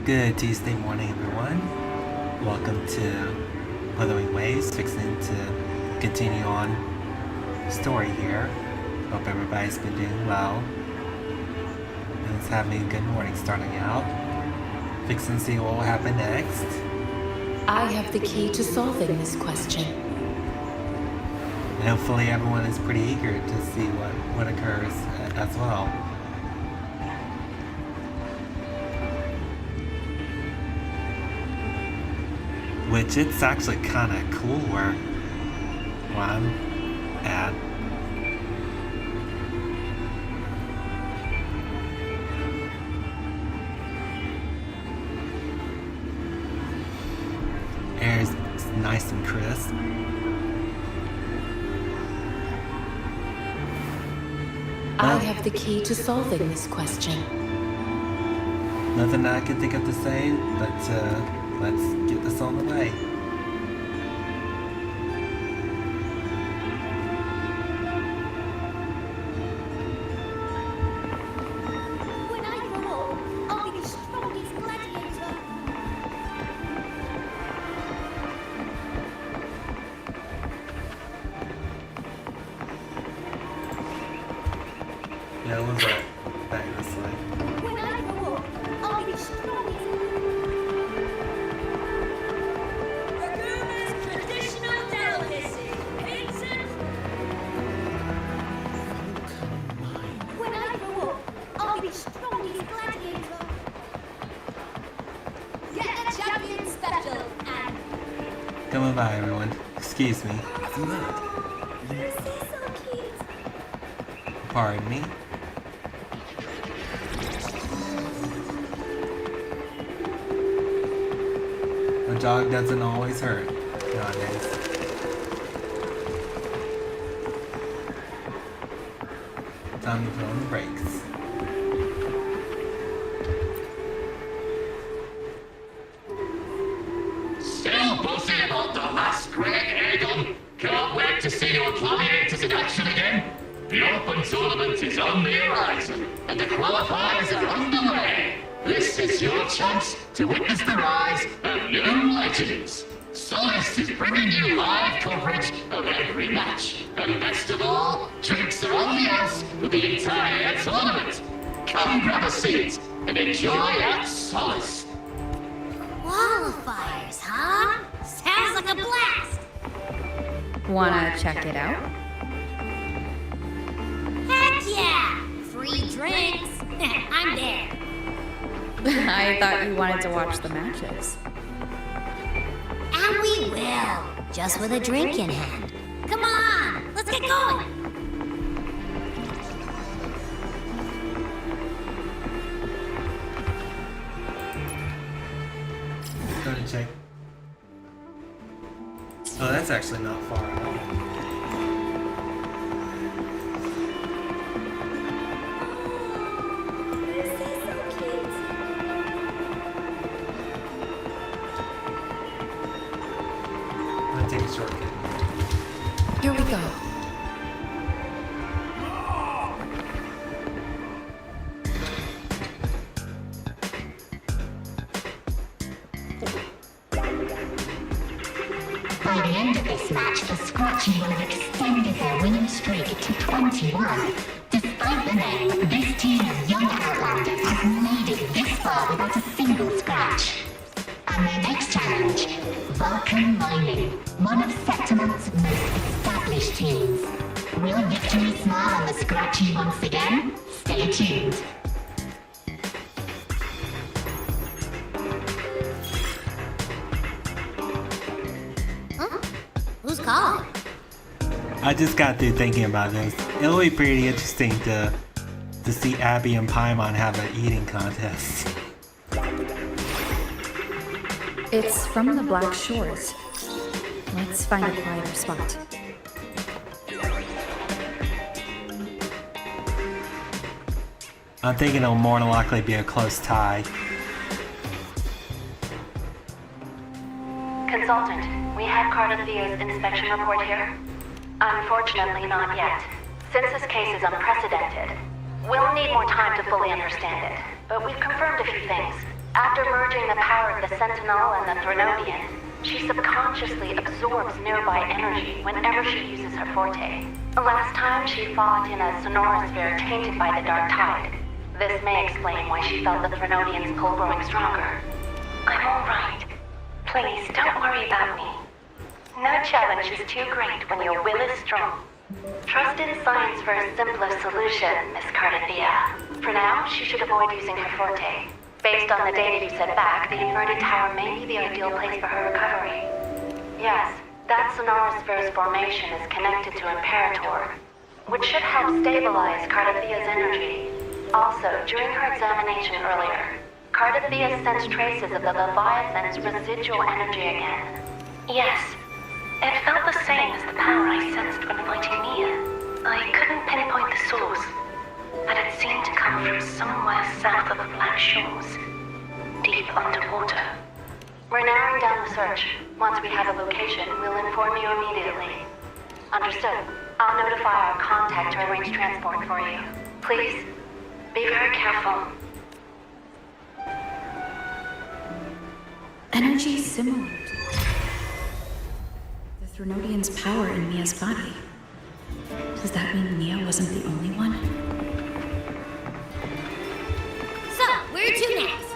Good Tuesday morning, everyone. Welcome to Weathering Waves, fixing to continue on story here. Hope everybody's been doing well and is having a good morning starting out. Fixing to see what will happen next. I have the key to solving this question. And hopefully everyone is pretty eager to see what occurs as well. Which it's actually kind of cool where I'm at. Air is nice and crisp. I have the key to solving this question. Nothing I can think of to say, but let's get this on the way. When I grow up, I'll be the strongest gladiator. Yeah, it was back this way. When I grow up, I'll be the strongest. Raguna's traditional delicacy, Vincent. When I grow up, I'll be the strongest gladiator. Get the champion special and. Coming by, everyone. Excuse me. This is so cute. Pardon me. A dog doesn't always hurt nowadays. Time to put on the brakes. Still buzzing about the last great Aegon. Can't wait to see your gladiators in action again. The Open Tournament is on the horizon, and the qualifiers are underway. This is your chance to witness the rise of new legends. Solace is bringing you live coverage of every match. And best of all, drinks are on the house for the entire tournament. Come grab a seat and enjoy at Solace. Qualifiers, huh? Sounds like a blast! Wanna check it out? Heck yeah! Free drinks! I'm there. I thought you wanted to watch the matches. And we will, just with a drink in hand. Come on, let's get going! Go to check. Oh, that's actually not far at all. This is so cute. I'm gonna take a shortcut. Here we go. By the end of this match, the Scratchy will have extended their winning streak to 21. Despite the name, this team of young Outlanders has made it this far without a single scratch. And their next challenge, Vulcan Mining, one of Septimon's most established teams. Will victory smile on the Scratchy once again? Stay tuned. Who's calling? I just got through thinking about this. It'll be pretty interesting to see Abby and Paimon have an eating contest. It's from the Black Shores. Let's find a quieter spot. I'm thinking it'll more than likely be a close tie. Consultant, we have Cardathio's inspection report here. Unfortunately, not yet. Since this case is unprecedented, we'll need more time to fully understand it. But we've confirmed a few things. After merging the power of the Sentinel and the Threnodian, she subconsciously absorbs nearby energy whenever she uses her forte. Last time she fought in a sonorosphere tainted by the dark tide. This may explain why she felt the Threnodian's pull growing stronger. I'm alright. Please, don't worry about me. No challenge is too great when your will is strong. Trust in science for a simpler solution, Miss Cardathea. For now, she should avoid using her forte. Based on the data you sent back, the inverted tower may be the ideal place for her recovery. Yes, that sonorosphere's formation is connected to Imperator, which should help stabilize Cardathea's energy. Also, during her examination earlier, Cardathea sensed traces of the Leviathan's residual energy again. Yes, it felt the same as the power I sensed when fighting Nia. I couldn't pinpoint the source, but it seemed to come from somewhere south of the Black Shores, deep underwater. We're narrowing down the search. Once we have a location, we'll inform you immediately. Understood. I'll notify our contact to arrange transport for you. Please, be very careful. Energy similar to the Threnodian's power in Mia's body. Does that mean Mia wasn't the only one? So, where to next?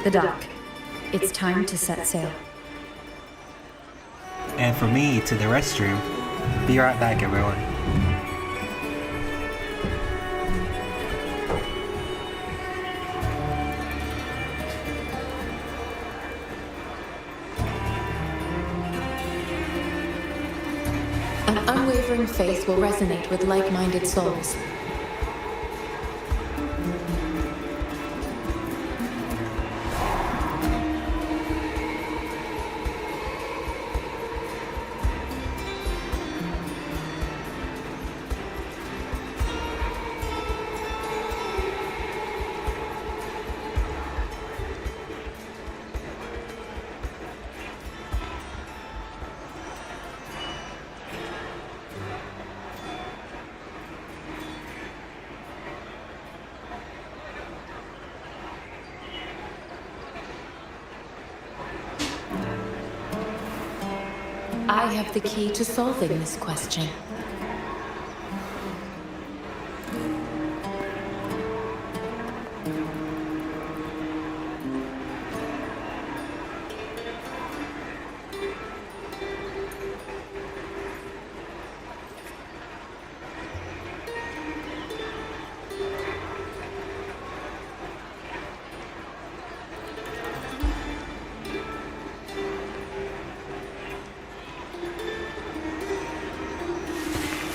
The dock. It's time to set sail. And for me, to the restroom. Be right back, everyone. An unwavering faith will resonate with like-minded souls. I have the key to solving this question.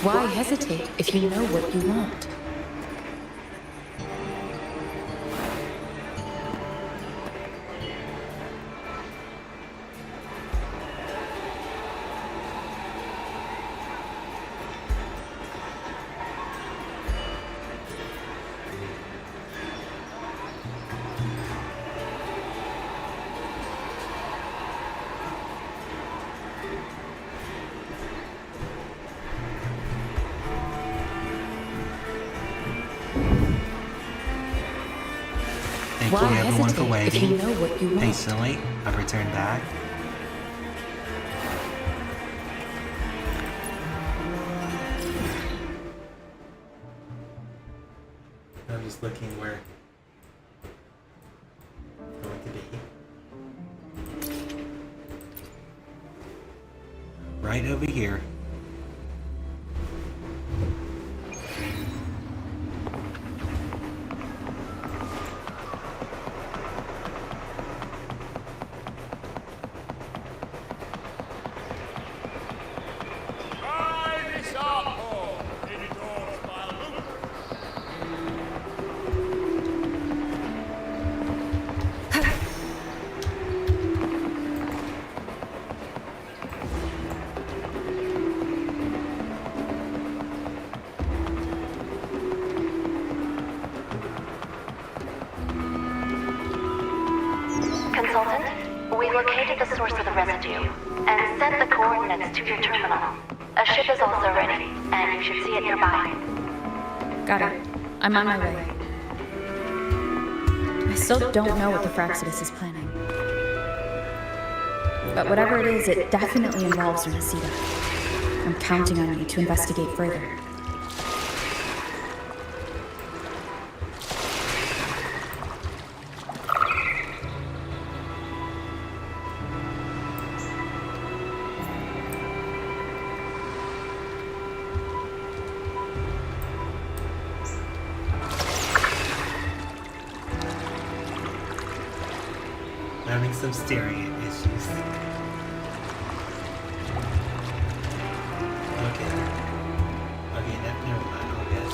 Why hesitate if you know what you want? Thank you everyone for hesitate if waiting. you know what you want? Patiently, I've returned back. I'm just looking where it's going to be. Right over here. Consultant, we located the source of the residue and sent the coordinates to your terminal. A ship is also ready, and you should see it nearby. Got it. I'm on my way. still don't know what the Fraxidus is planning. But whatever it is, it definitely involves Renacita. I'm counting on you to investigate further. Having some stereo issues. Okay. Okay, never mind. Oh, yes.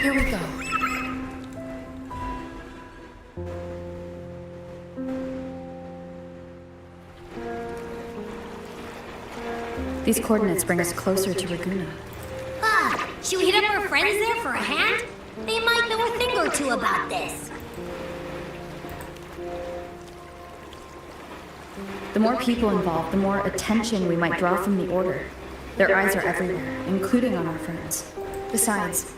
Here we go. These coordinates bring us closer to Raguna. Should we hit up our friends there for a hand? They might know a thing or two about this. The more people involved, the more attention we might draw from the Order. Their eyes are everywhere, including on our friends. Besides,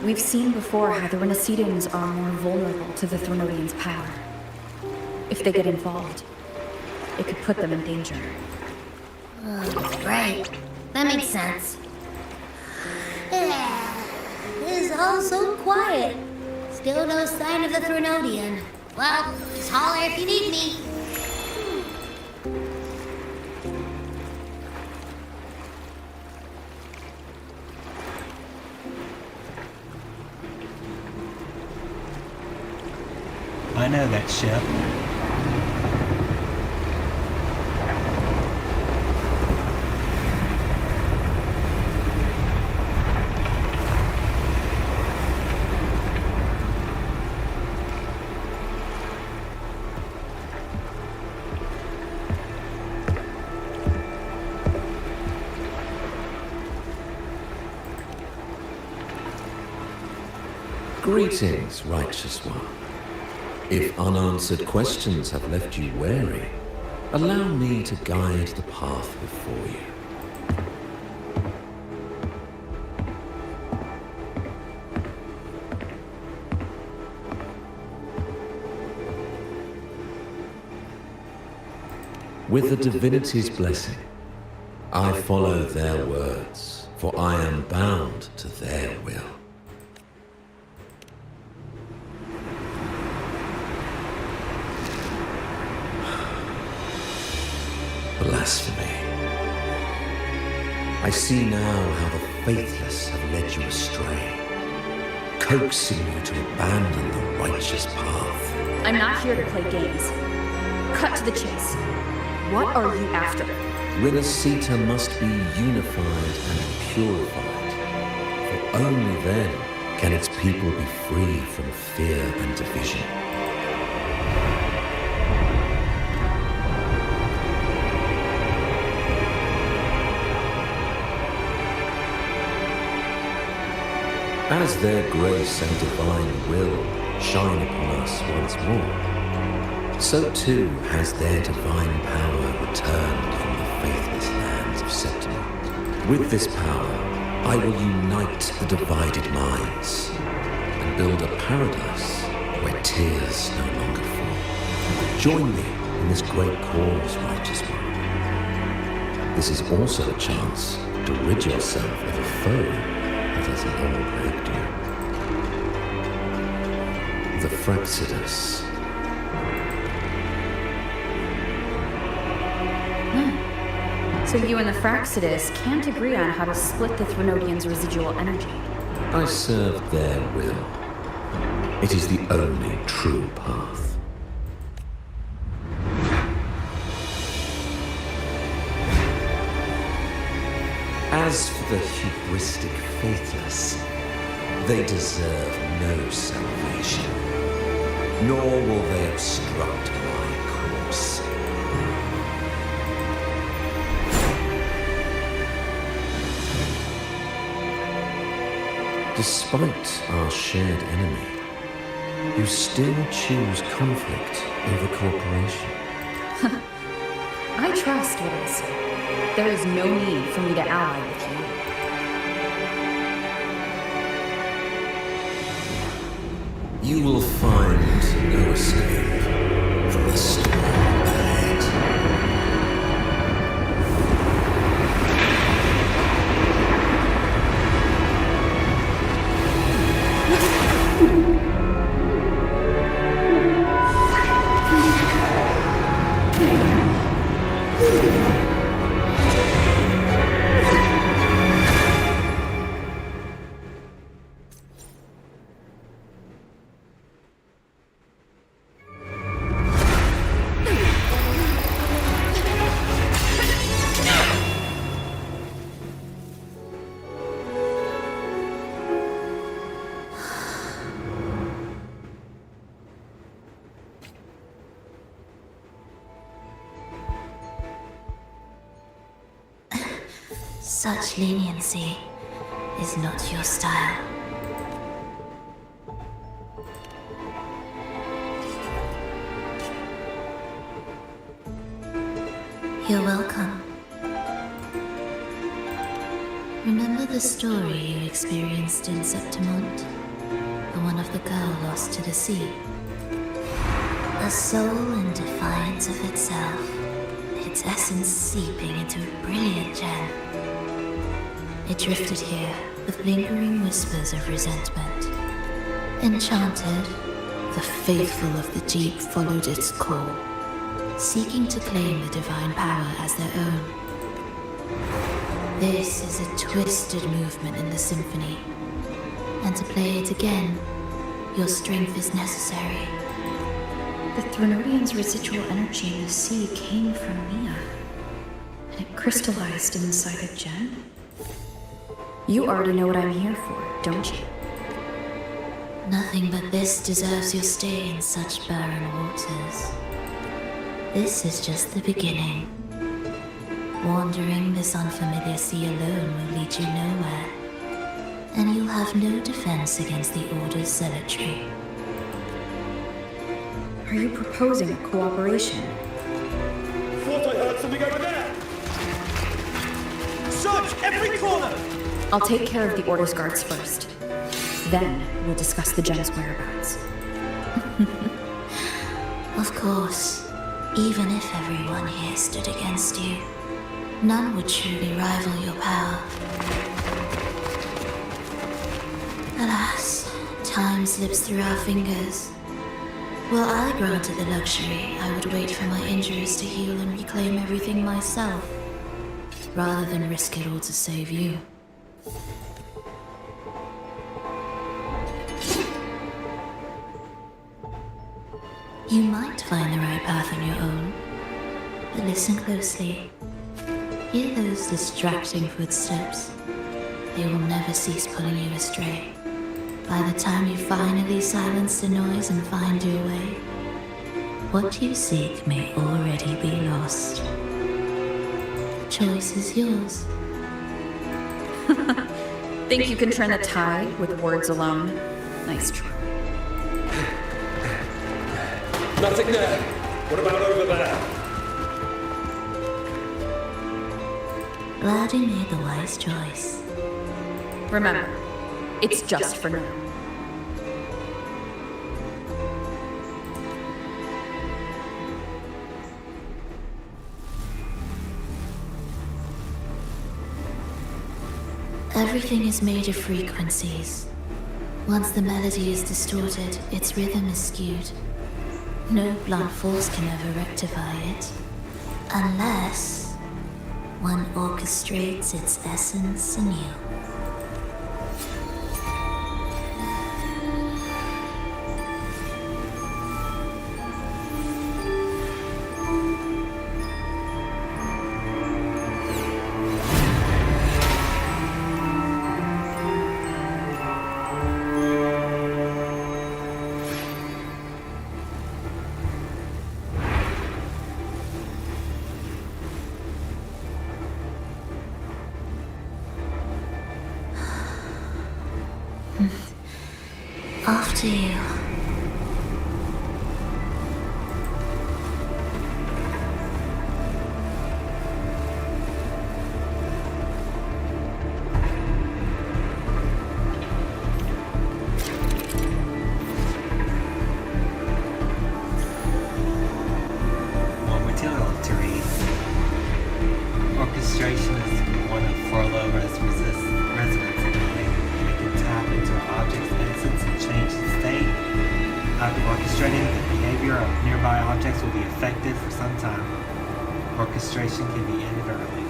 we've seen before how the Renacitans are more vulnerable to the Threnodians' power. If they get involved, it could put them in danger. Right. That makes sense. It's all so quiet. Still no sign of the Threnodian. Well, just holler if you need me. I know that ship. Greetings, righteous one. If unanswered questions have left you wary, allow me to guide the path before you. With the divinity's blessing, I follow their words, for I am bound to their will. Blasphemy. I see now how the faithless have led you astray, coaxing you to abandon the righteous path. I'm not here to play games. Cut to the chase. What are you after? Renacita must be unified and purified, for only then can its people be free from fear and division. As their grace and divine will shine upon us once more, so too has their divine power returned from the faithless lands of Septima. With this power, I will unite the divided minds and build a paradise where tears no longer fall. Join me in this great cause, righteous one. This is also a chance to rid yourself of a foe that has long plagued you. The Fraxidus. So you and the Fraxidus can't agree on how to split the Threnodians' residual energy. I serve their will. It is the only true path. As for the hubristic faithless, they deserve no salvation, nor will they obstruct my course. Despite our shared enemy, you still choose conflict over cooperation. I trust what I say. There is no need for me to ally with you. You will find no escape from the storm ahead. Such leniency is not your style. You're welcome. Remember the story you experienced in Septimont? The one of the girl lost to the sea? A soul in defiance of itself, its essence seeping into a brilliant gem. It drifted here with lingering whispers of resentment. Enchanted, the faithful of the deep followed its call, seeking to claim the divine power as their own. This is a twisted movement in the symphony, and to play it again, your strength is necessary. The Threnodian's residual energy in the sea came from Mia, and it crystallized inside a gem? You already know what I'm here for, don't you? Nothing but this deserves your stay in such barren waters. This is just the beginning. Wandering this unfamiliar sea alone will lead you nowhere, and you'll have no defense against the Order's zealotry. Are you proposing cooperation? Thought I heard something over there! Search every corner! I'll take care of the Order's guards first. Then we'll discuss the gem's whereabouts. Of course, even if everyone here stood against you, none would truly rival your power. Alas, time slips through our fingers. Were I granted the luxury, I would wait for my injuries to heal and reclaim everything myself, rather than risk it all to save you. You might find the right path on your own, but listen closely. Hear those distracting footsteps. They will never cease pulling you astray. By the time you finally silence the noise and find your way, what you seek may already be lost. The choice is yours. Think you can turn the tide with words alone? Nice try. Nothing there. What about over there? Glad you made the wise choice. Remember, it's just for now. Everything is made of frequencies. Once the melody is distorted, its rhythm is skewed. No blunt force can ever rectify it, unless one orchestrates its essence anew. After you. objects will be effective for some time. Orchestration can be ended early.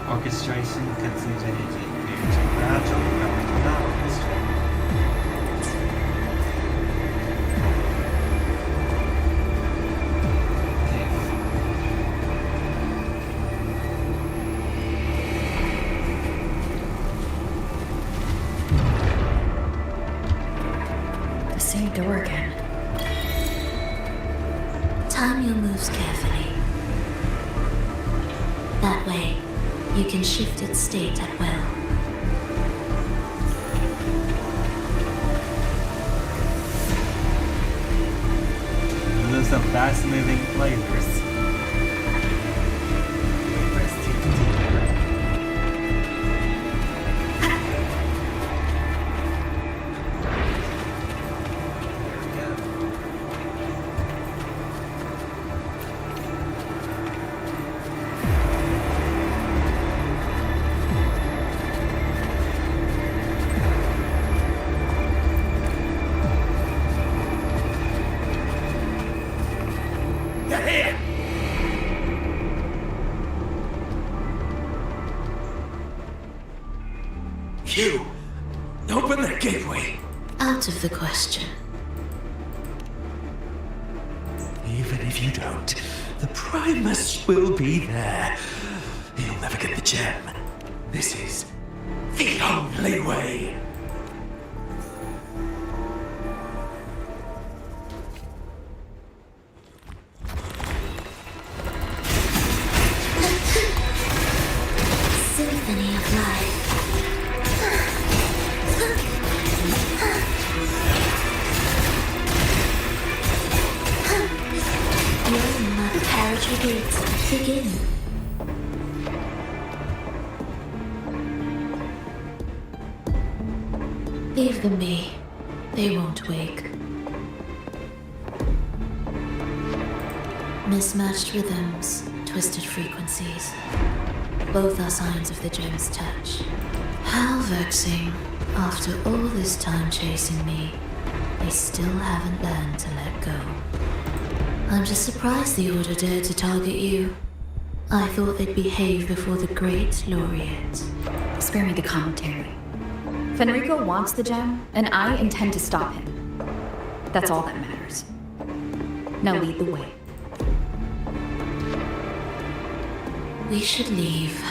Orchestration consumes energy. Energy gradually powers without orchestration. The same door again. Time your moves carefully. That way, you can shift its state at will. Those are some fast-moving flavors. Press T to continue. There we go. They're here! You! Open that gateway! Out of the question. Even if you don't, the Primus will be there. You'll never get the gem. This is the only way. Symphony of life. Your carriage repeats. Begin. Leave them be. They won't wake. Mismatched rhythms, twisted frequencies. Both are signs of the gem's touch. How vexing. After all this time chasing me, they still haven't learned to let go. I'm just surprised the Order dared to target you. I thought they'd behave before the great laureate. Spare me the commentary. Fenrico wants the gem, and I intend to stop him. That's all that matters. Now lead the way. We should leave.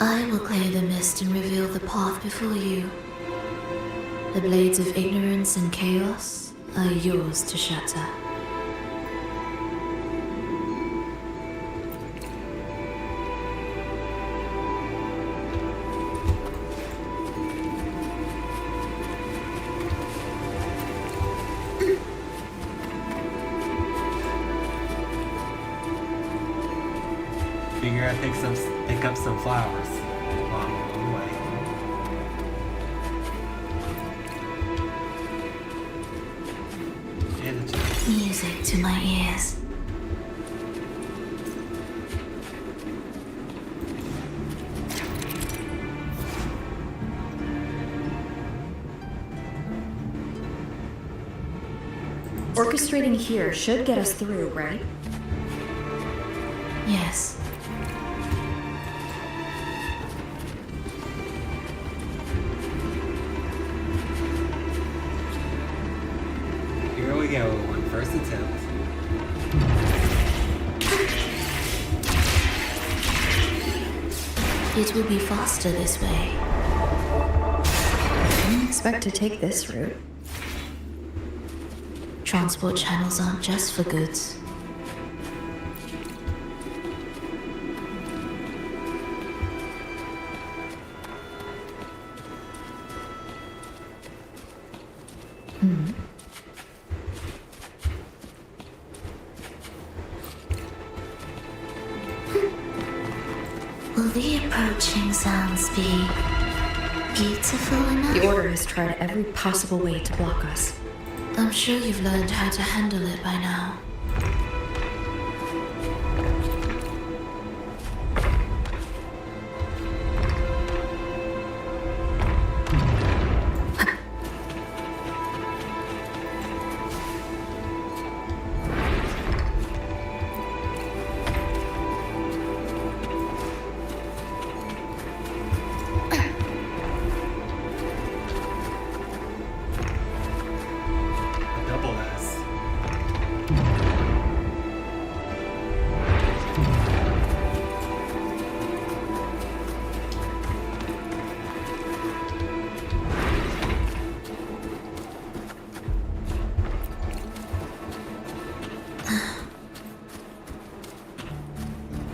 I will clear the mist and reveal the path before you. The blades of ignorance and chaos are yours to shatter. Figure I pick up some flowers while I'm on the way. Yeah, the chest. Music to my ears. Orchestrating here should get us through, right? Yes. Here we go, one first attempt. It will be faster this way. I didn't expect to take this route. Transport channels aren't just for goods. Will the approaching sounds be beautiful enough? The Order has tried every possible way to block us. I'm sure you've learned how to handle it by now. Double S.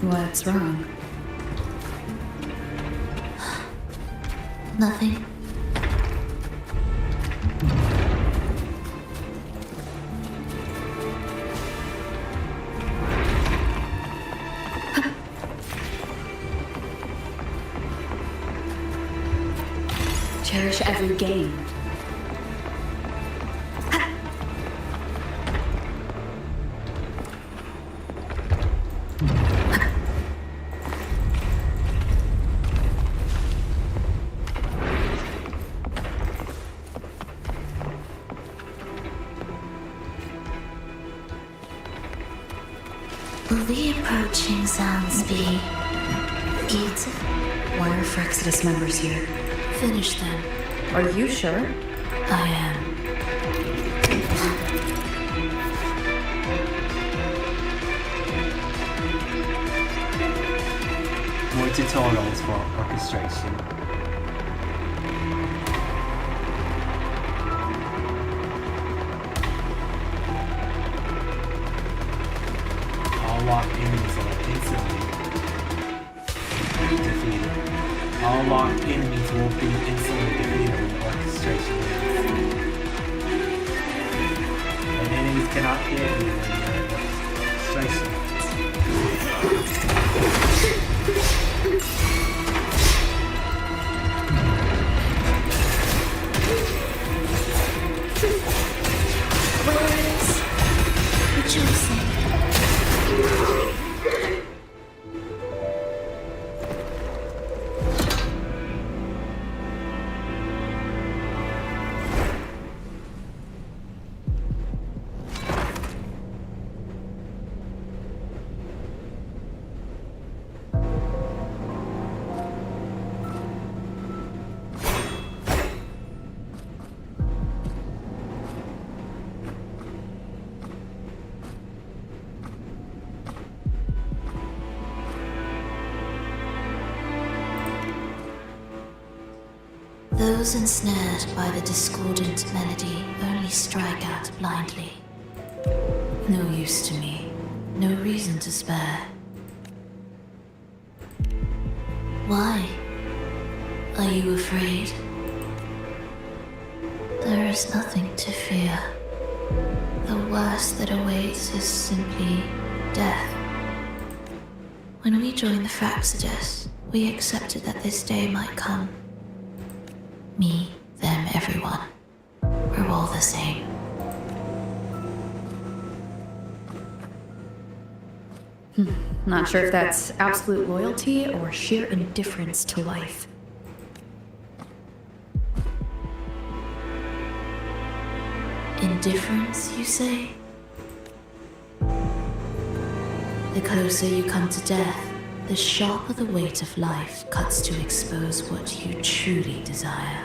What's wrong? Nothing. Cherish every game. Will the approaching sounds be beautiful? Why are Frexodus members here? Finish them. Are you sure? I am. More tutorials for orchestration. All locked enemies are instantly defeated. All locked enemies will be instantly defeated when orchestration ends. And enemies cannot hit you when you're in orchestration. Where is rejoicing? Those ensnared by the discordant melody only strike out blindly. No use to me, no reason to spare. Why? Are you afraid? There is nothing to fear. The worst that awaits is simply death. When we joined the Frexodus, we accepted that this day might come. Me, them, everyone. We're all the same. Not sure if that's absolute loyalty or sheer indifference to life. Indifference, you say? The closer you come to death, the sharper the weight of life cuts to expose what you truly desire.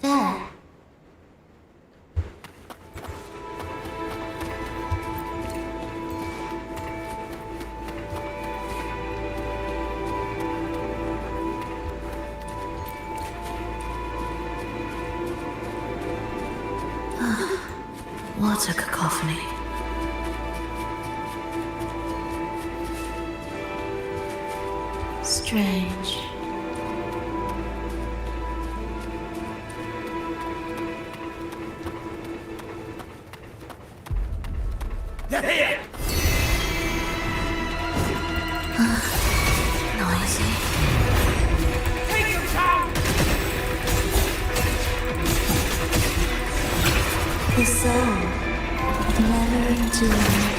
There. What a cacophony. Strange. Noisy. Take him down! The soul, never enduring.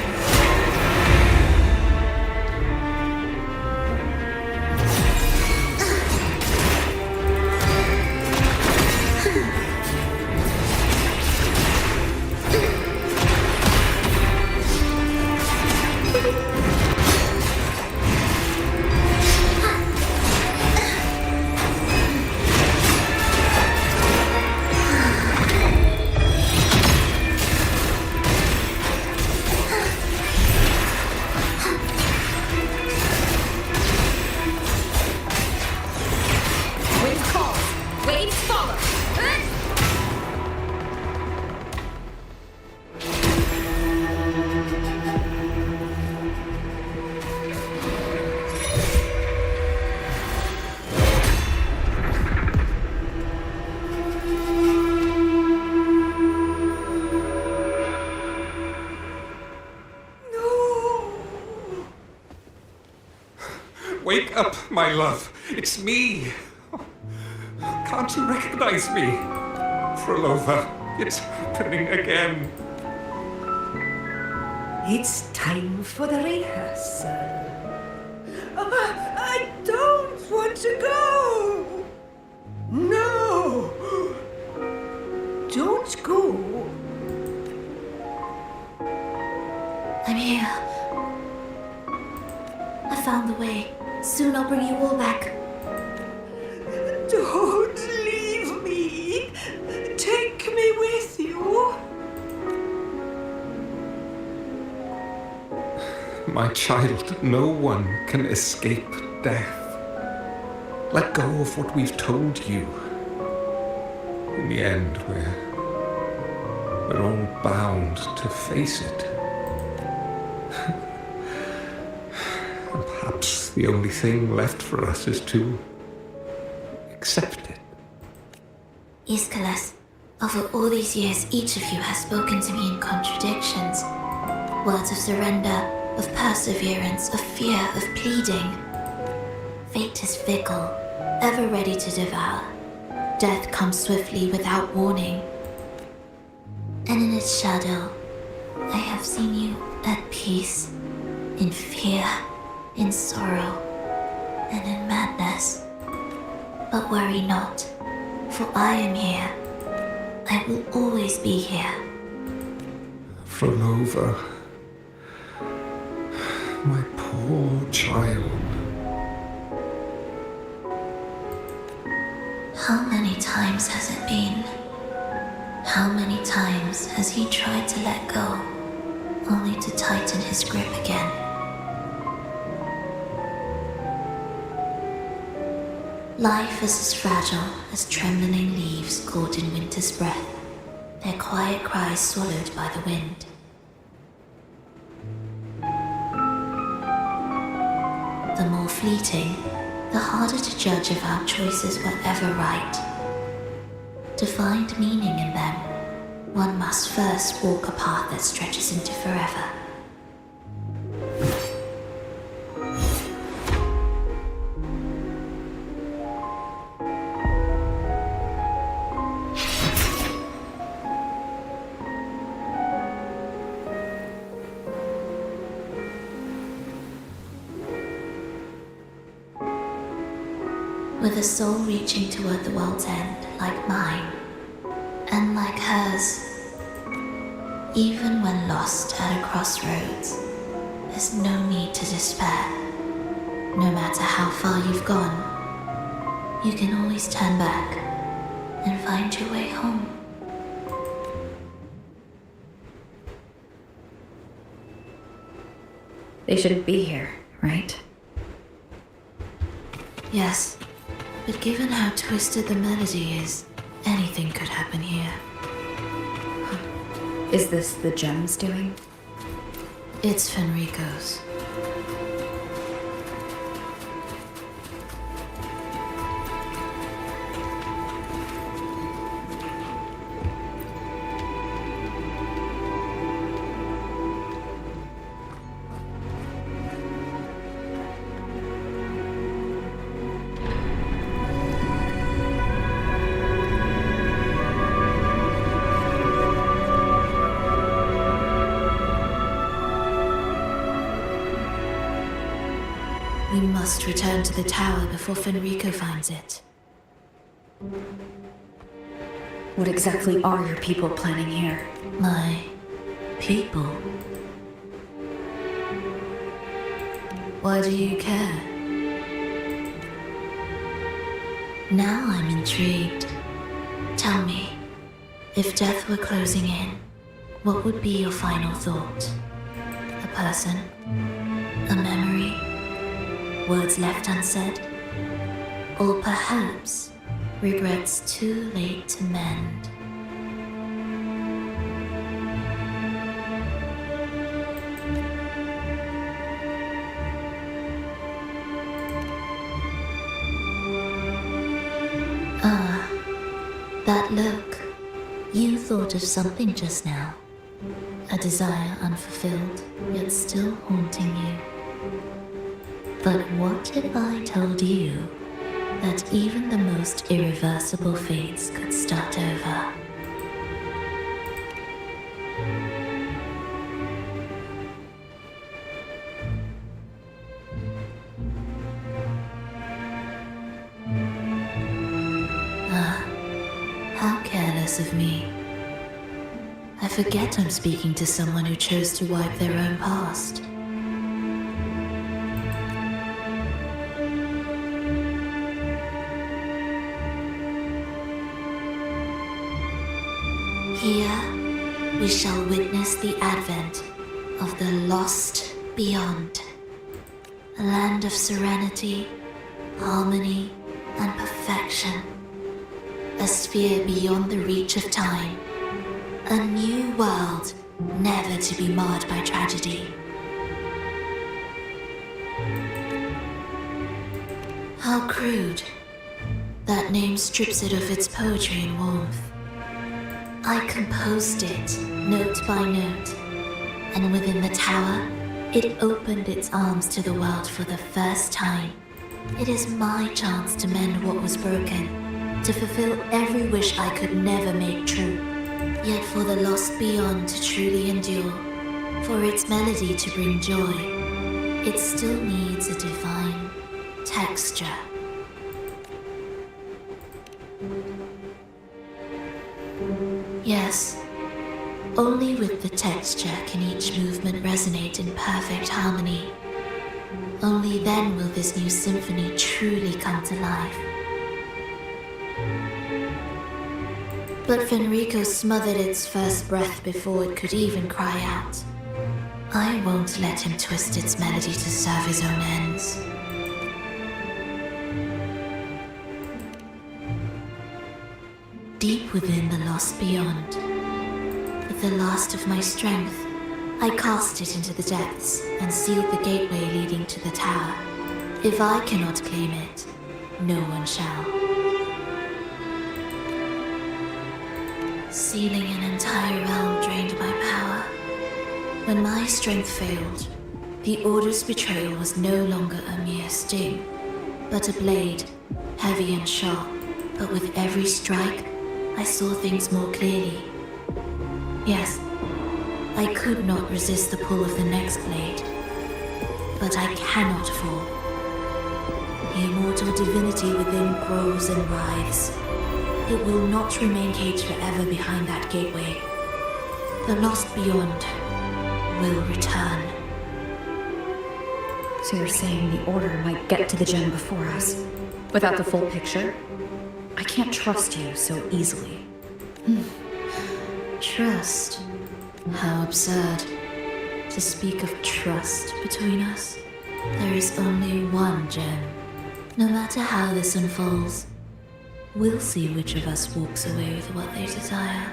Wake up, my love. It's me. Can't you recognize me? Phrolova, it's happening again. It's time for the rehearsal. I don't want to go. No. Don't go. I'm here. I found the way. Soon I'll bring you all back. Don't leave me. Take me with you. My child, no one can escape death. Let go of what we've told you. In the end, we're all bound to face it. And perhaps the only thing left for us is to accept it. Aeschylus, over all these years, each of you has spoken to me in contradictions. Words of surrender, of perseverance, of fear, of pleading. Fate is fickle, ever ready to devour. Death comes swiftly without warning. And in its shadow, I have seen you at peace, in fear, in sorrow, and in madness. But worry not, for I am here. I will always be here. Phrolova, my poor child. How many times has it been? How many times has he tried to let go, only to tighten his grip again? Life is as fragile as trembling leaves caught in winter's breath, their quiet cries swallowed by the wind. The more fleeting, the harder to judge if our choices were ever right. To find meaning in them, one must first walk a path that stretches into forever. With a soul reaching toward the world's end, like mine, and like hers, even when lost at a crossroads, there's no need to despair. No matter how far you've gone, you can always turn back and find your way home. They shouldn't be here, right? Yes, but given how twisted the melody is, anything could happen here. Is this the gem's doing? It's Fenrico's. We must return to the tower before Fenrico finds it. What exactly are your people planning here? My people? Why do you care? Now I'm intrigued. Tell me, if death were closing in, what would be your final thought? A person? A memory? Words left unsaid? Or perhaps regrets too late to mend? Ah, that look. You thought of something just now. A desire unfulfilled, yet still haunting you. But what if I told you that even the most irreversible fates could start over? Ah, how careless of me. I forget I'm speaking to someone who chose to wipe their own past. Here, we shall witness the advent of the lost beyond. A land of serenity, harmony, and perfection. A sphere beyond the reach of time. A new world, never to be marred by tragedy. How crude. That name strips it of its poetry and warmth. I composed it, note by note, and within the tower, it opened its arms to the world for the first time. It is my chance to mend what was broken, to fulfill every wish I could never make true. Yet for the lost beyond to truly endure, for its melody to bring joy, it still needs a divine texture. Yes, only with the texture can each movement resonate in perfect harmony. Only then will this new symphony truly come to life. But Fenrico smothered its first breath before it could even cry out. I won't let him twist its melody to serve his own ends. Deep within the lost beyond, with the last of my strength, I cast it into the depths and sealed the gateway leading to the tower. If I cannot claim it, no one shall. Sealing an entire realm drained my power. When my strength failed, the Order's betrayal was no longer a mere sting, but a blade, heavy and sharp, but with every strike, I saw things more clearly. Yes, I could not resist the pull of the next blade, but I cannot fall. The immortal divinity within grows and writhes. It will not remain caged forever behind that gateway. The lost beyond will return. So you're saying the Order might get to the gem before us, without the full picture? I can't trust you so easily. Trust? How absurd. To speak of trust between us. There is only one gem. No matter how this unfolds, we'll see which of us walks away with what they desire.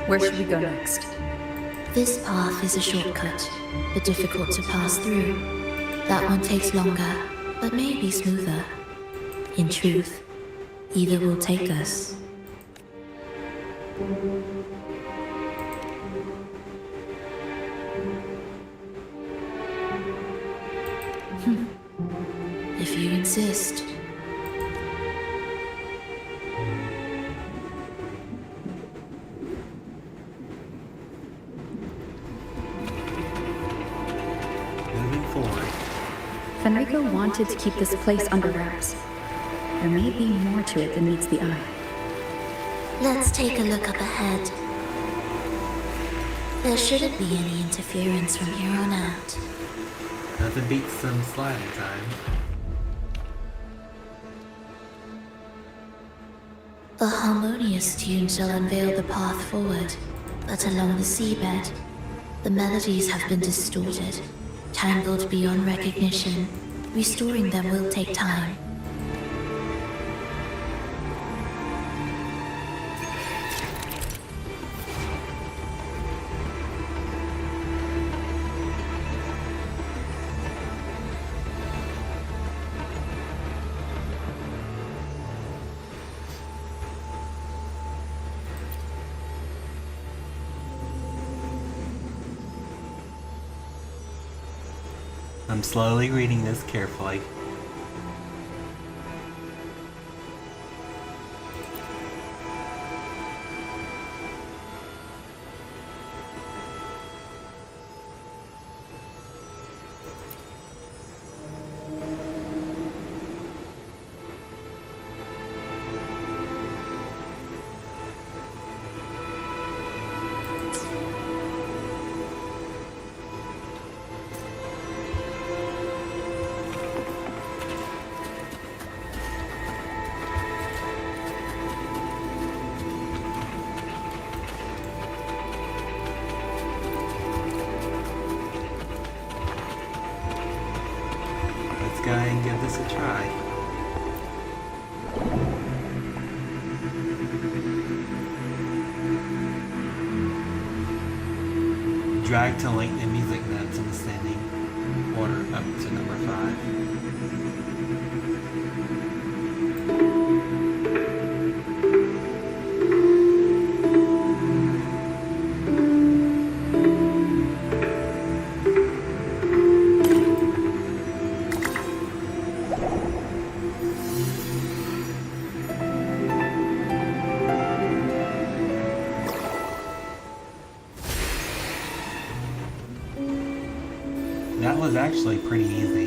Where should we go next? This path is a shortcut, but difficult to pass through. That one takes longer, but may be smoother. In truth, either will take us. If you insist. Moving forward. Fenrico wanted to keep this place under wraps. There may be more to it than meets the eye. Let's take a look up ahead. There shouldn't be any interference from here on out. Nothing beats some sliding time. A harmonious tune shall unveil the path forward, but along the seabed, the melodies have been distorted, tangled beyond recognition. Restoring them will take time. I'm slowly reading this carefully. Let's go ahead and give this a try. Drag to link the music notes in ascending order up to number 5. That was actually pretty easy.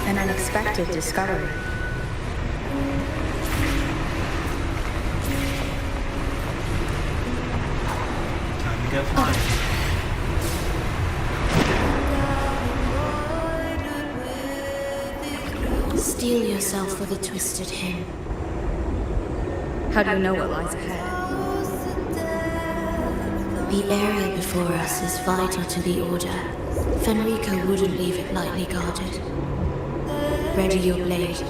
An unexpected discovery. Time to go flying. Steel yourself for the twisted hymn. How do you know what lies ahead? The area before us is vital to the Order. Fenrico wouldn't leave it lightly guarded. Ready your blade.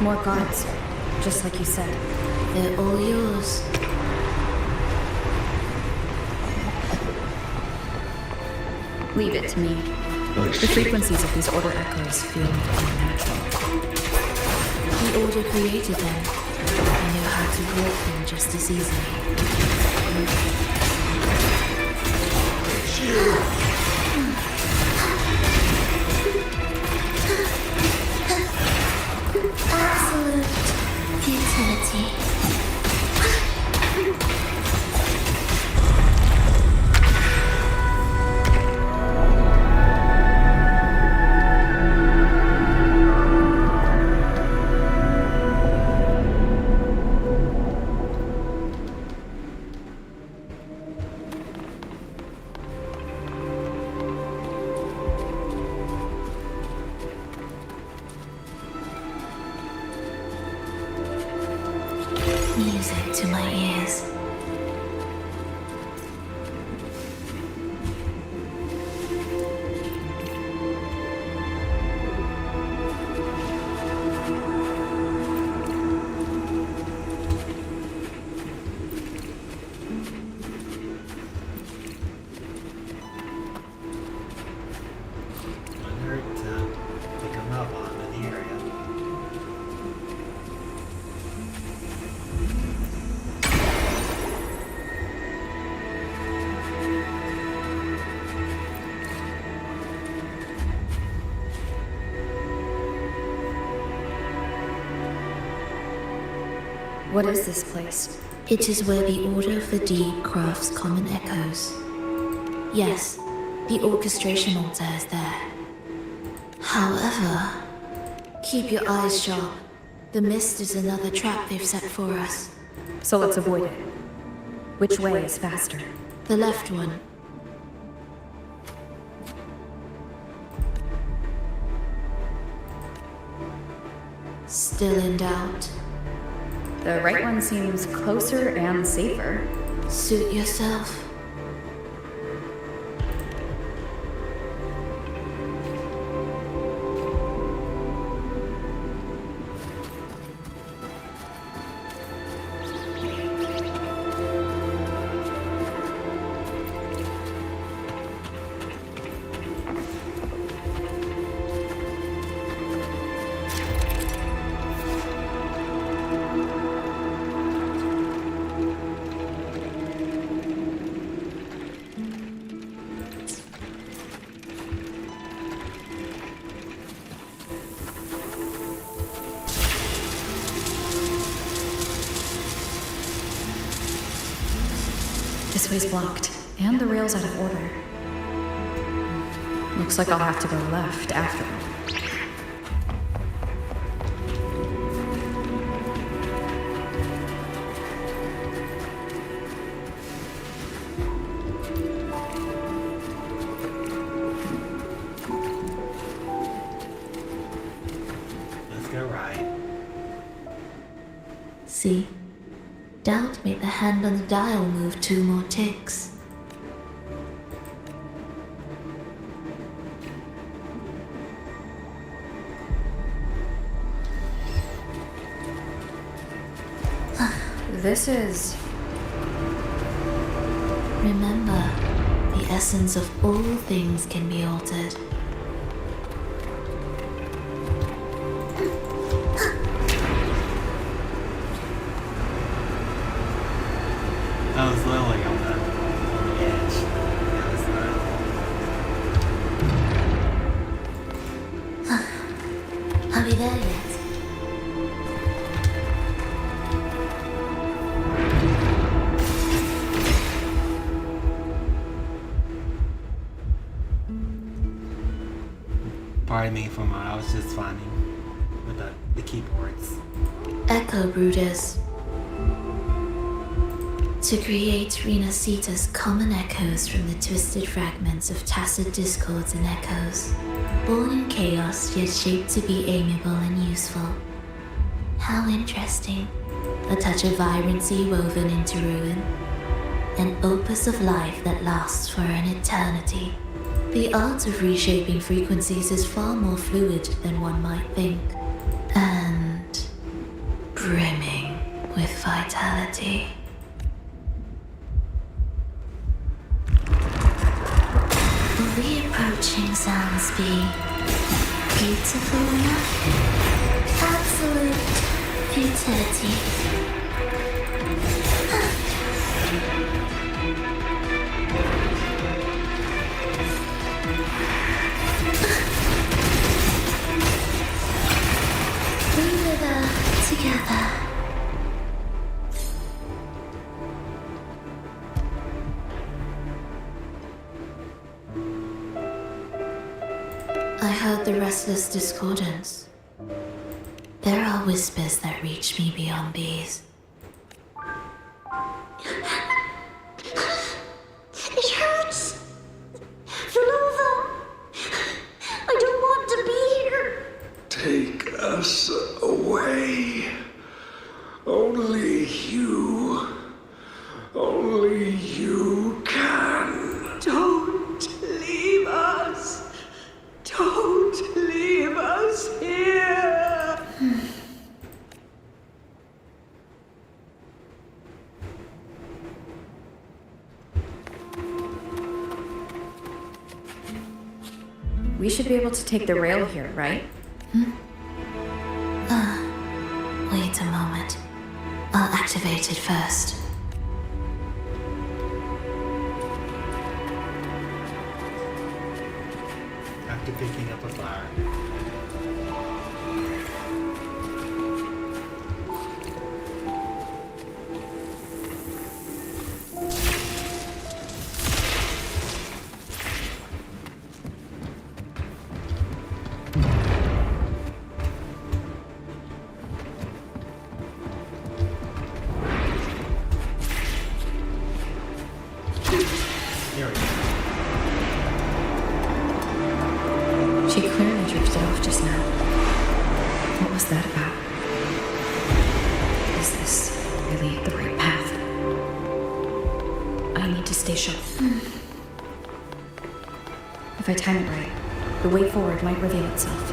More guards, just like you said. They're all yours. Leave it to me. The frequencies of these Order echoes feel unnatural. The Order created them. I know how to walk them just as easily. Absolute futility. Music to my ears. Wonder to pick them up on in the area. What is this place? It is where the Order of the Deep crafts common echoes. Yes, the orchestration altar is there. However, keep your eyes sharp. The mist is another trap they've set for us. So let's avoid it. Which way is faster? The left one. Still in doubt? The right one seems closer and safer. Suit yourself. This way's blocked, and the rail's out of order. Looks like I'll have to go left after all. Let's go right. See? Doubt made the hand on the dial move 2 more ticks. This is... Remember, the essence of all things can be altered. I was literally on the edge. Yeah, that's Are we there yet? Pardon me for I was just finding with the keyboards. Echo Brooders. To create Rena Sita's common echoes from the twisted fragments of tacit discords and echoes. Born in chaos, yet shaped to be amiable and useful. How interesting. A touch of vibrancy woven into ruin. An opus of life that lasts for an eternity. The art of reshaping frequencies is far more fluid than one might think. And brimming with vitality. The approaching sounds be beautiful enough? Absolute futility. We were together. I heard the restless discordance. There are whispers that reach me beyond these. It hurts. Phrolova. I don't want to be here. Take us away. Only you can. Don't leave us. Don't leave us here. We should be able to take the rail here, right? Wait a moment. I'll activate it first. After picking up a flower. There we go. She clearly drifted off just now. What was that about? Is this really the right path? I need to stay sharp. If I time it right, the way forward might reveal itself.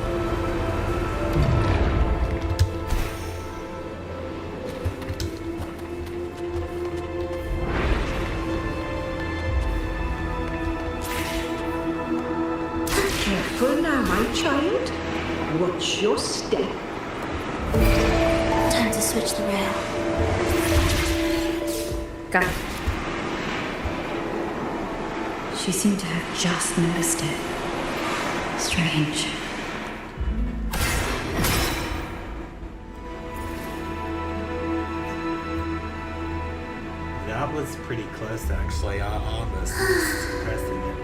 Careful now, my child. Watch your step. Time to switch the rail. Got it. She seemed to have just noticed it. Strange. That was pretty close, actually. I almost was pressing it.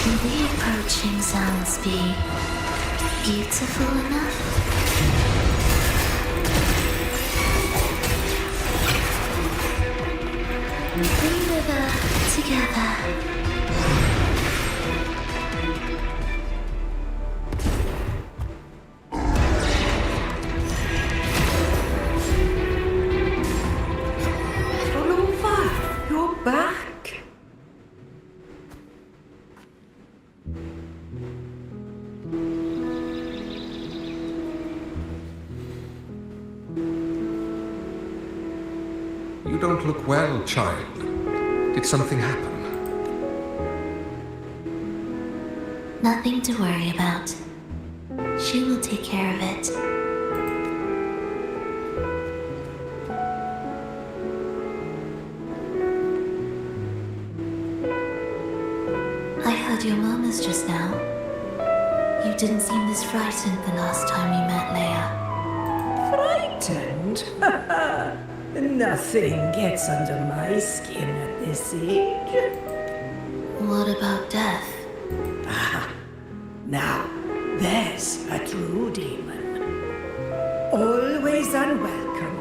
Will the approaching sounds be beautiful enough? We were together. Phrolova, you're back. You don't look well, child. Did something happen? Nothing to worry about. She will take care of it. I heard your murmurs just now. You didn't seem this frightened the last time you met Leia. Frightened? Nothing gets under my skin at this age. What about death? Now, there's a true demon. Always unwelcome.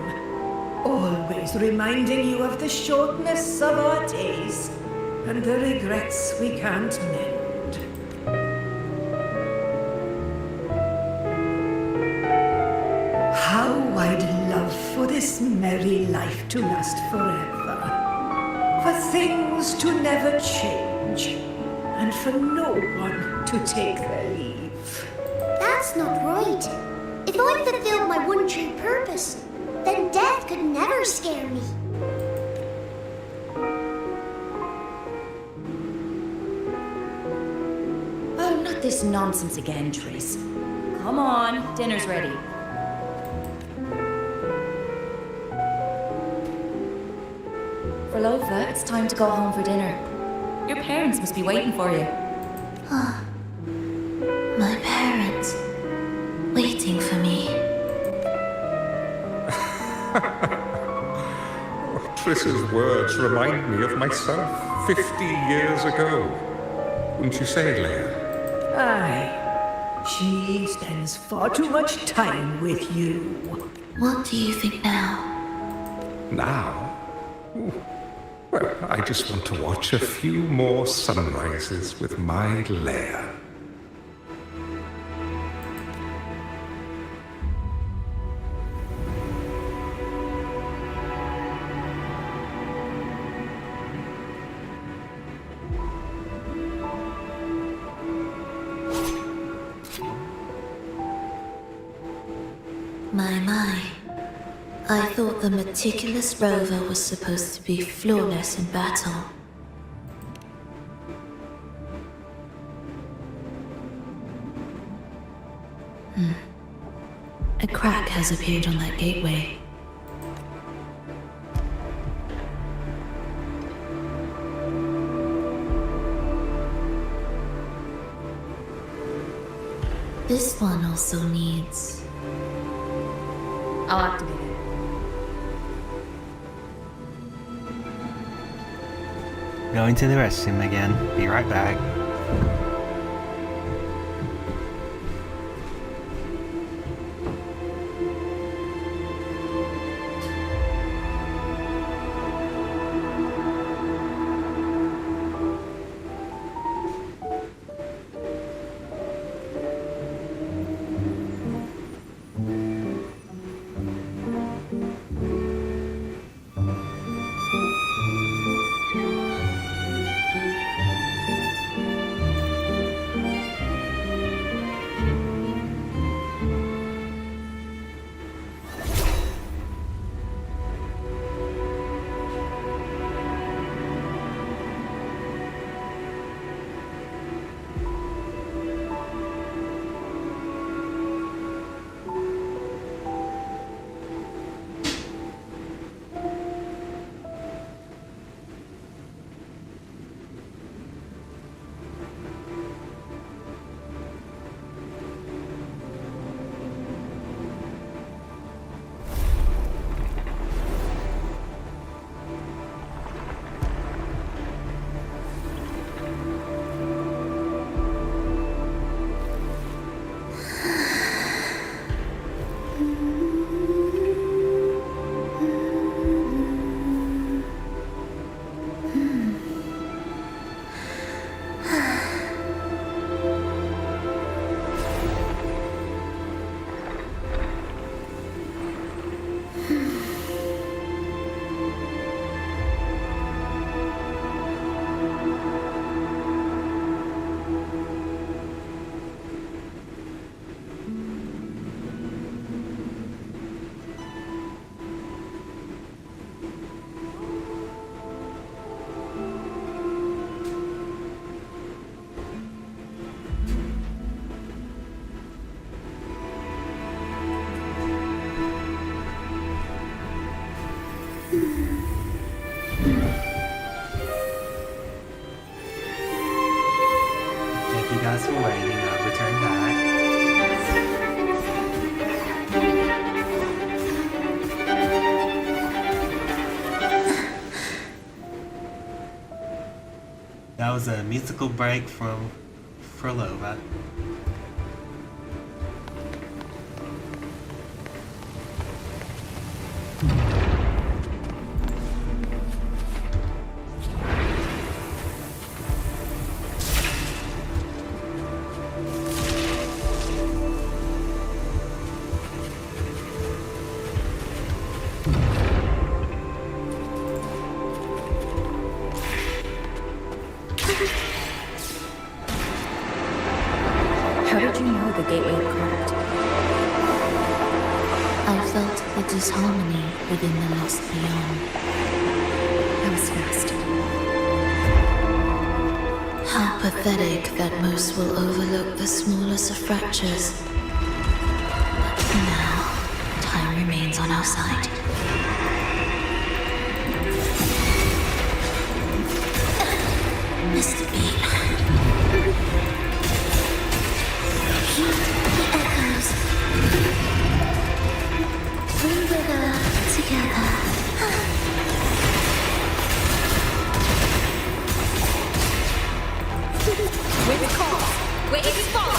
Always reminding you of the shortness of our days and the regrets we can't mend. How I'd love for this merry life to last forever. things to never change, and for no one to take their leave. That's not right. If I fulfilled my one true purpose, then death could never scare me. Oh, not this nonsense again, Trace. Come on, dinner's ready. Phrolova, it's time to go home for dinner. Your parents must be waiting for you. My parents, waiting for me. Triss's words remind me of myself 50 years ago. Wouldn't you say, Leia? Aye. She spends far too much time with you. What do you think now? Now? Well, I just want to watch a few more sunrises with my Leia. My. I thought the meticulous rover was supposed to be flawless in battle. A crack has appeared on that gateway. This one also needs... I'll activate it. Going to the restroom again. Be right back. Thank you guys for waiting. I'll return back. That was a musical break from Phrolova. gateway cracked. I felt the disharmony within the lost beyond. That was fast. How pathetic that most will overlook the smallest of fractures. But for now, time remains on our side. Mr. Bean. The echoes. We wither together. Wind calls. Waves fall.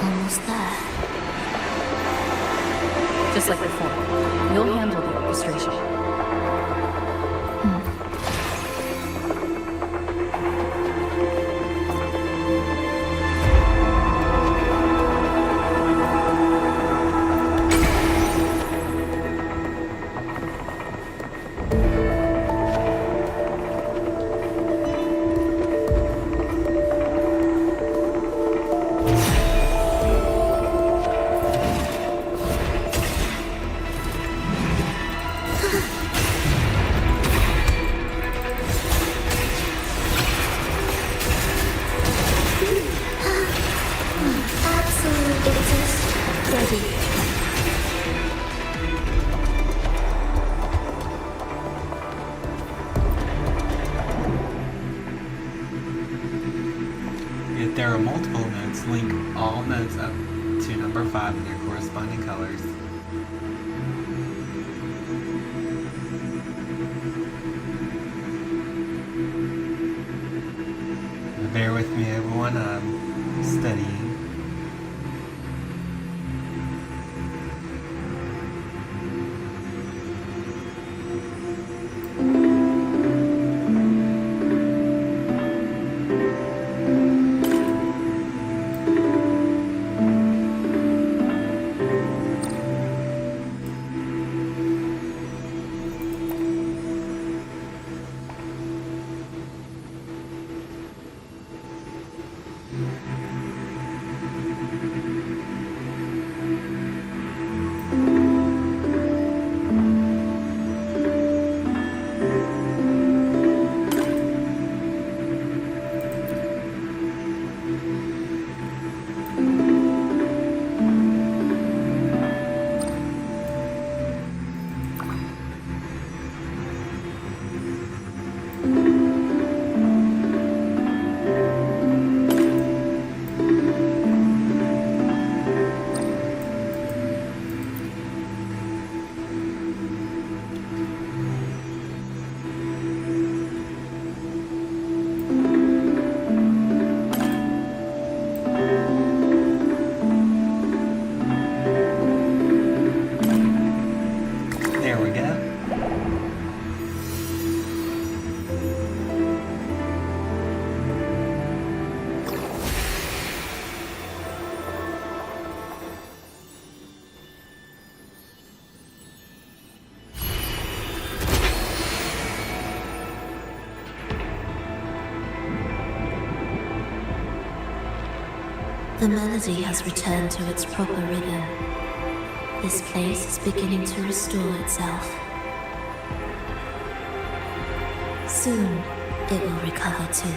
Almost there. Just like before. You'll handle the orchestration. If there are multiple nodes, link all nodes up to number 5 in their corresponding colors. Bear with me, everyone. I'm studying. There we go. The melody has returned to its proper rhythm. This place is beginning to restore itself. Soon, it will recover too.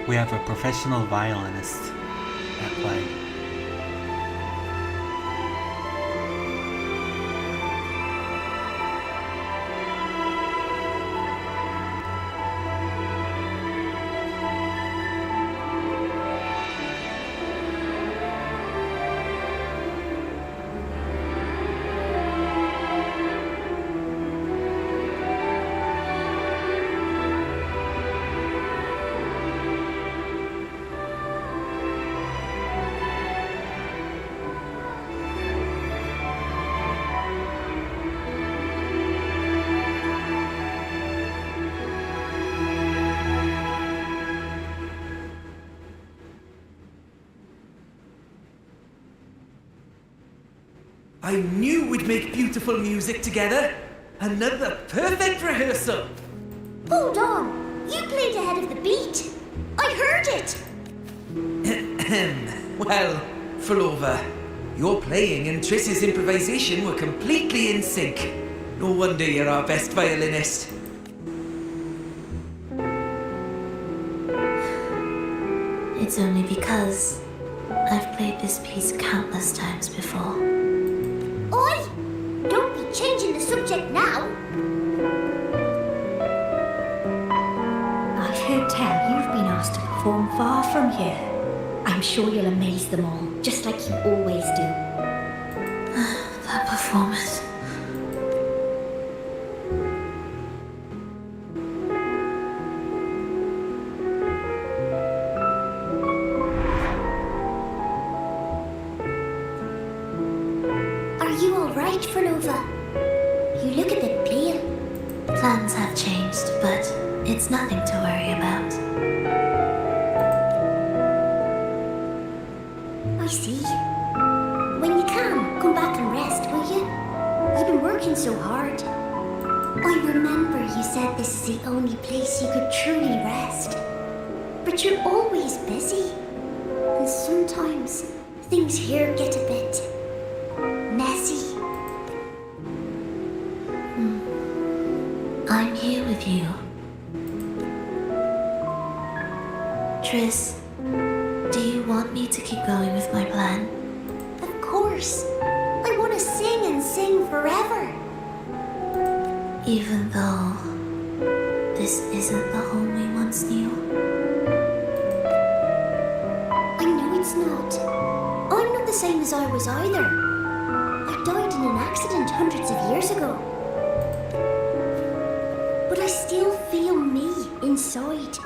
We have a professional violinist at play. I knew we'd make beautiful music together. Another perfect rehearsal. Hold on! You played ahead of the beat! I heard it! Well, phrolova, your playing and Triss's improvisation were completely in sync. No wonder you're our best violinist. It's only because I've played this piece countless times before. Oi! Don't be changing the subject now! I can tell you've been asked to perform far from here. I'm sure you'll amaze them all, just like you always do. That performance. Are you alright, phrolova? You look a bit pale. Plans have changed, but it's nothing to worry about. I see. When you can, come back and rest, will you? You've been working so hard. I remember you said this is the only place you could truly rest. But you're always busy. And sometimes things here get a bit messy. I'm here with you. Triss, do you want me to keep going with my plan? Of course. I want to sing and sing forever. Even though this isn't the home we once knew. I know it's not. I'm not the same as I was either. I died in an accident hundreds of years ago. But I still feel me inside.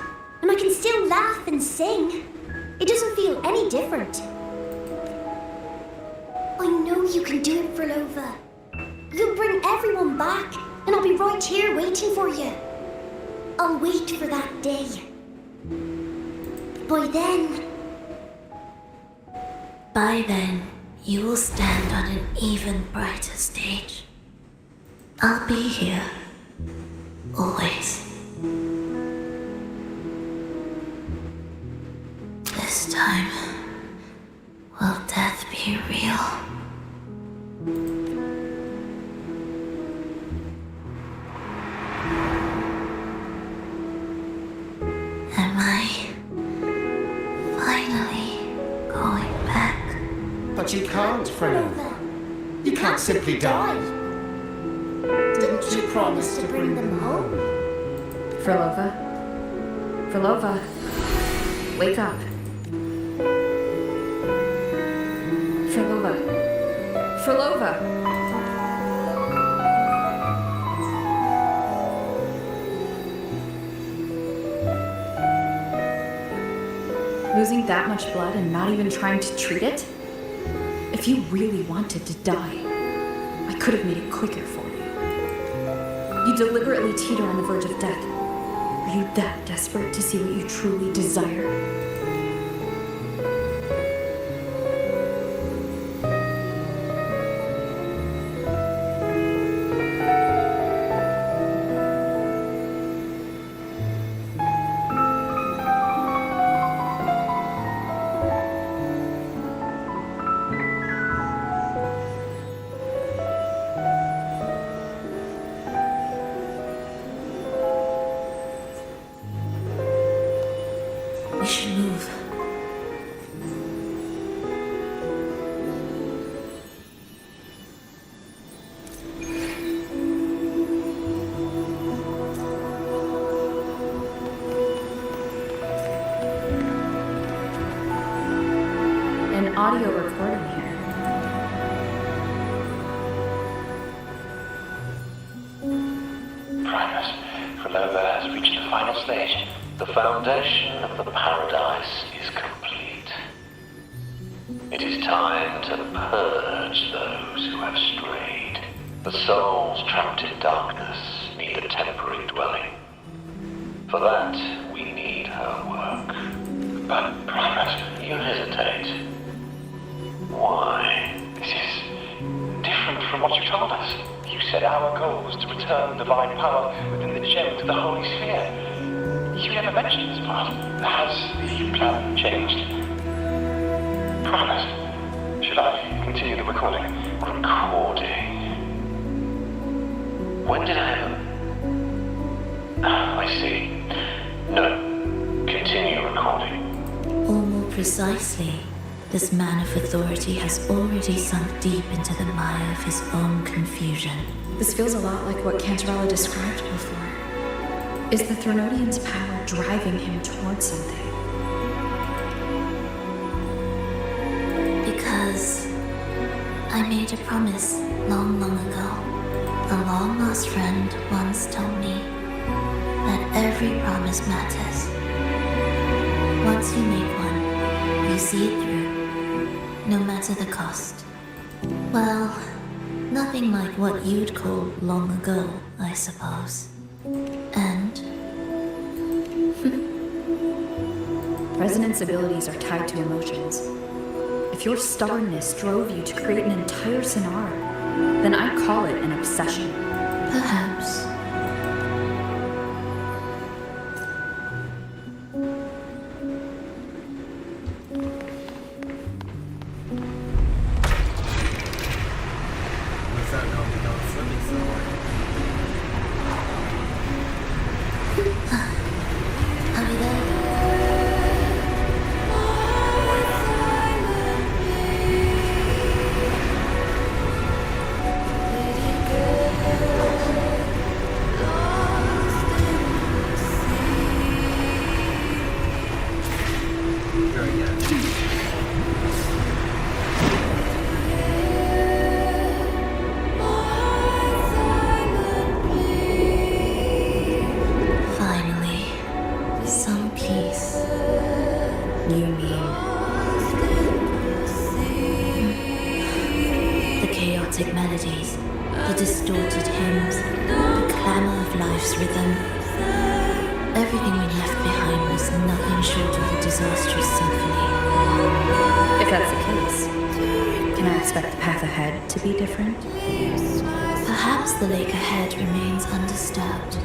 And I can still laugh and sing. It doesn't feel any different. I know you can do it, phrolova. You'll bring everyone back, and I'll be right here waiting for you. I'll wait for that day. By then, you will stand on an even brighter stage. I'll be here. Always. This time, will death be real? Am I finally going back? But you can't, phrolova. You can't simply die. Didn't you promise to bring them home? Phrolova? Phrolova? Wake up. Phrolova? Phrolova? Losing that much blood and not even trying to treat it? If you really wanted to die, I could have made it quicker for you. You deliberately teeter on the verge of death. Are you that desperate to see what you truly desire? phrolova has reached the final stage. The foundation of the paradise is complete. It is time to purge those who have strayed. The souls trapped in darkness need a temporary dwelling. For that, we need her work. But, Prophet, You hesitate. Why? this is different from what you told us. You said our goal was to return divine power within the gem to the Holy Sphere. You never mentioned this part. Has the plan changed? Prophet, should I continue the recording? Recording. When did I ever... I see. No. Continue recording. Or more precisely, this man of authority has already sunk deep into the mire of his own confusion. This feels a lot like what Cantarella described before. Is the Threnodian's power driving him towards something? Because I made a promise long, long ago. A long-lost friend once told me that every promise matters. Once you make one, you see it through, no matter the cost. Well, nothing like what you'd call long ago, I suppose. And Resonance abilities are tied to emotions. If your stubbornness drove you to create an entire scenario, then I'd call it an obsession. perhaps. What's that going on slipping somewhere? Are we there? Very good. Finally, some peace. You mean The chaotic melodies, the distorted hymns, the clamor of life's rhythm. Everything we left behind was nothing short of a disastrous symphony. if that's the case, can I expect the path ahead to be different? Perhaps the lake ahead remains undisturbed.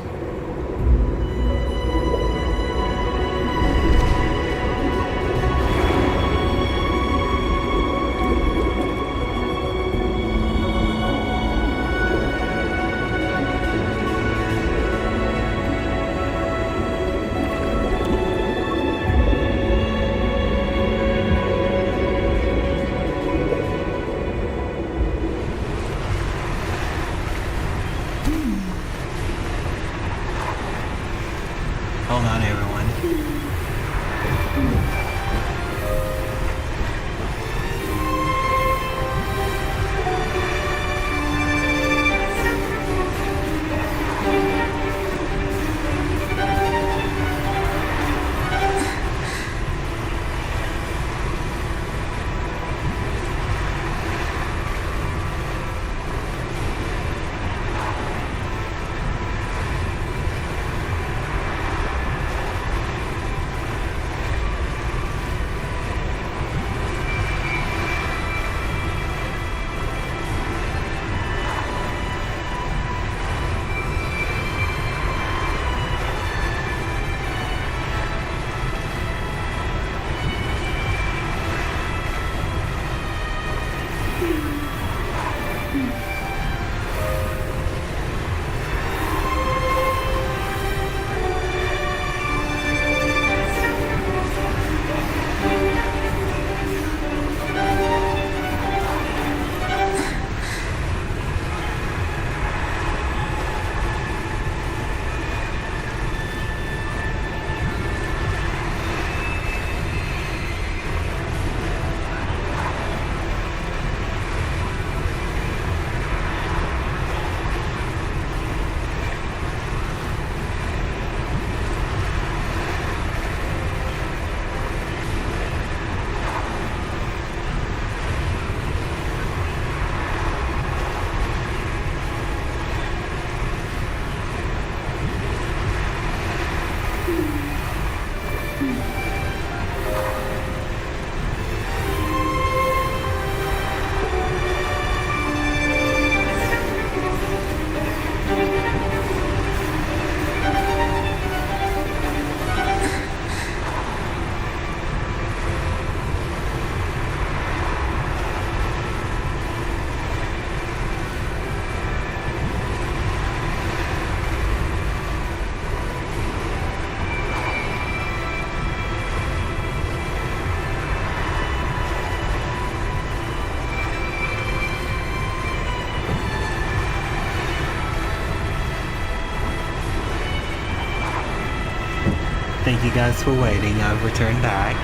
you guys for waiting. I've returned back.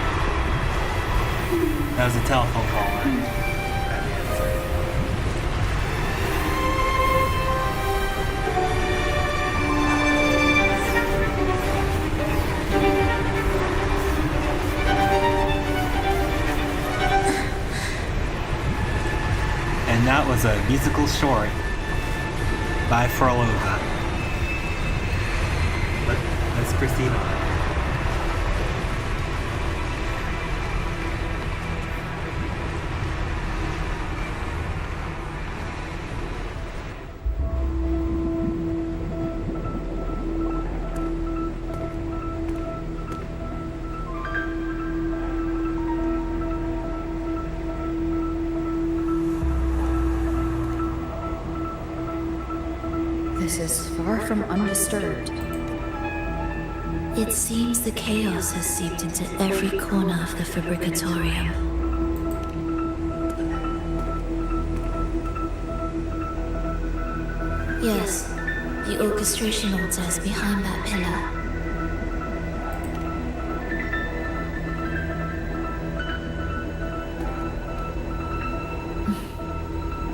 That was a telephone caller. That answer. And that was a musical short by Phrolova. Let's proceed on. This is far from undisturbed. It seems the chaos has seeped into every corner of the fabricatorium. Yes, the orchestration altar is behind that pillar.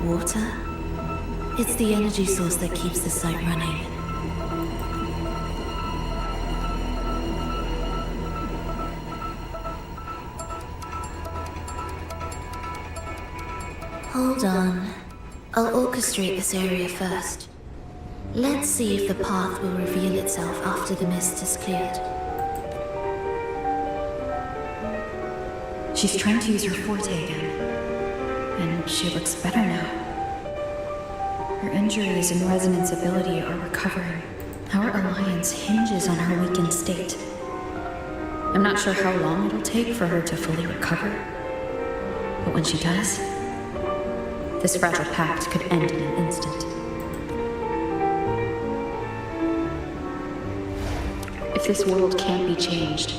Water? It's the energy source that keeps the site running. Hold on. I'll orchestrate this area first. Let's see if the path will reveal itself after the mist is cleared. She's trying to use her forte again. And she looks better now. Her injuries and resonance ability are recovering. Our alliance hinges on her weakened state. I'm not sure how long it'll take for her to fully recover. But when she does, this fragile pact could end in an instant. If this world can't be changed,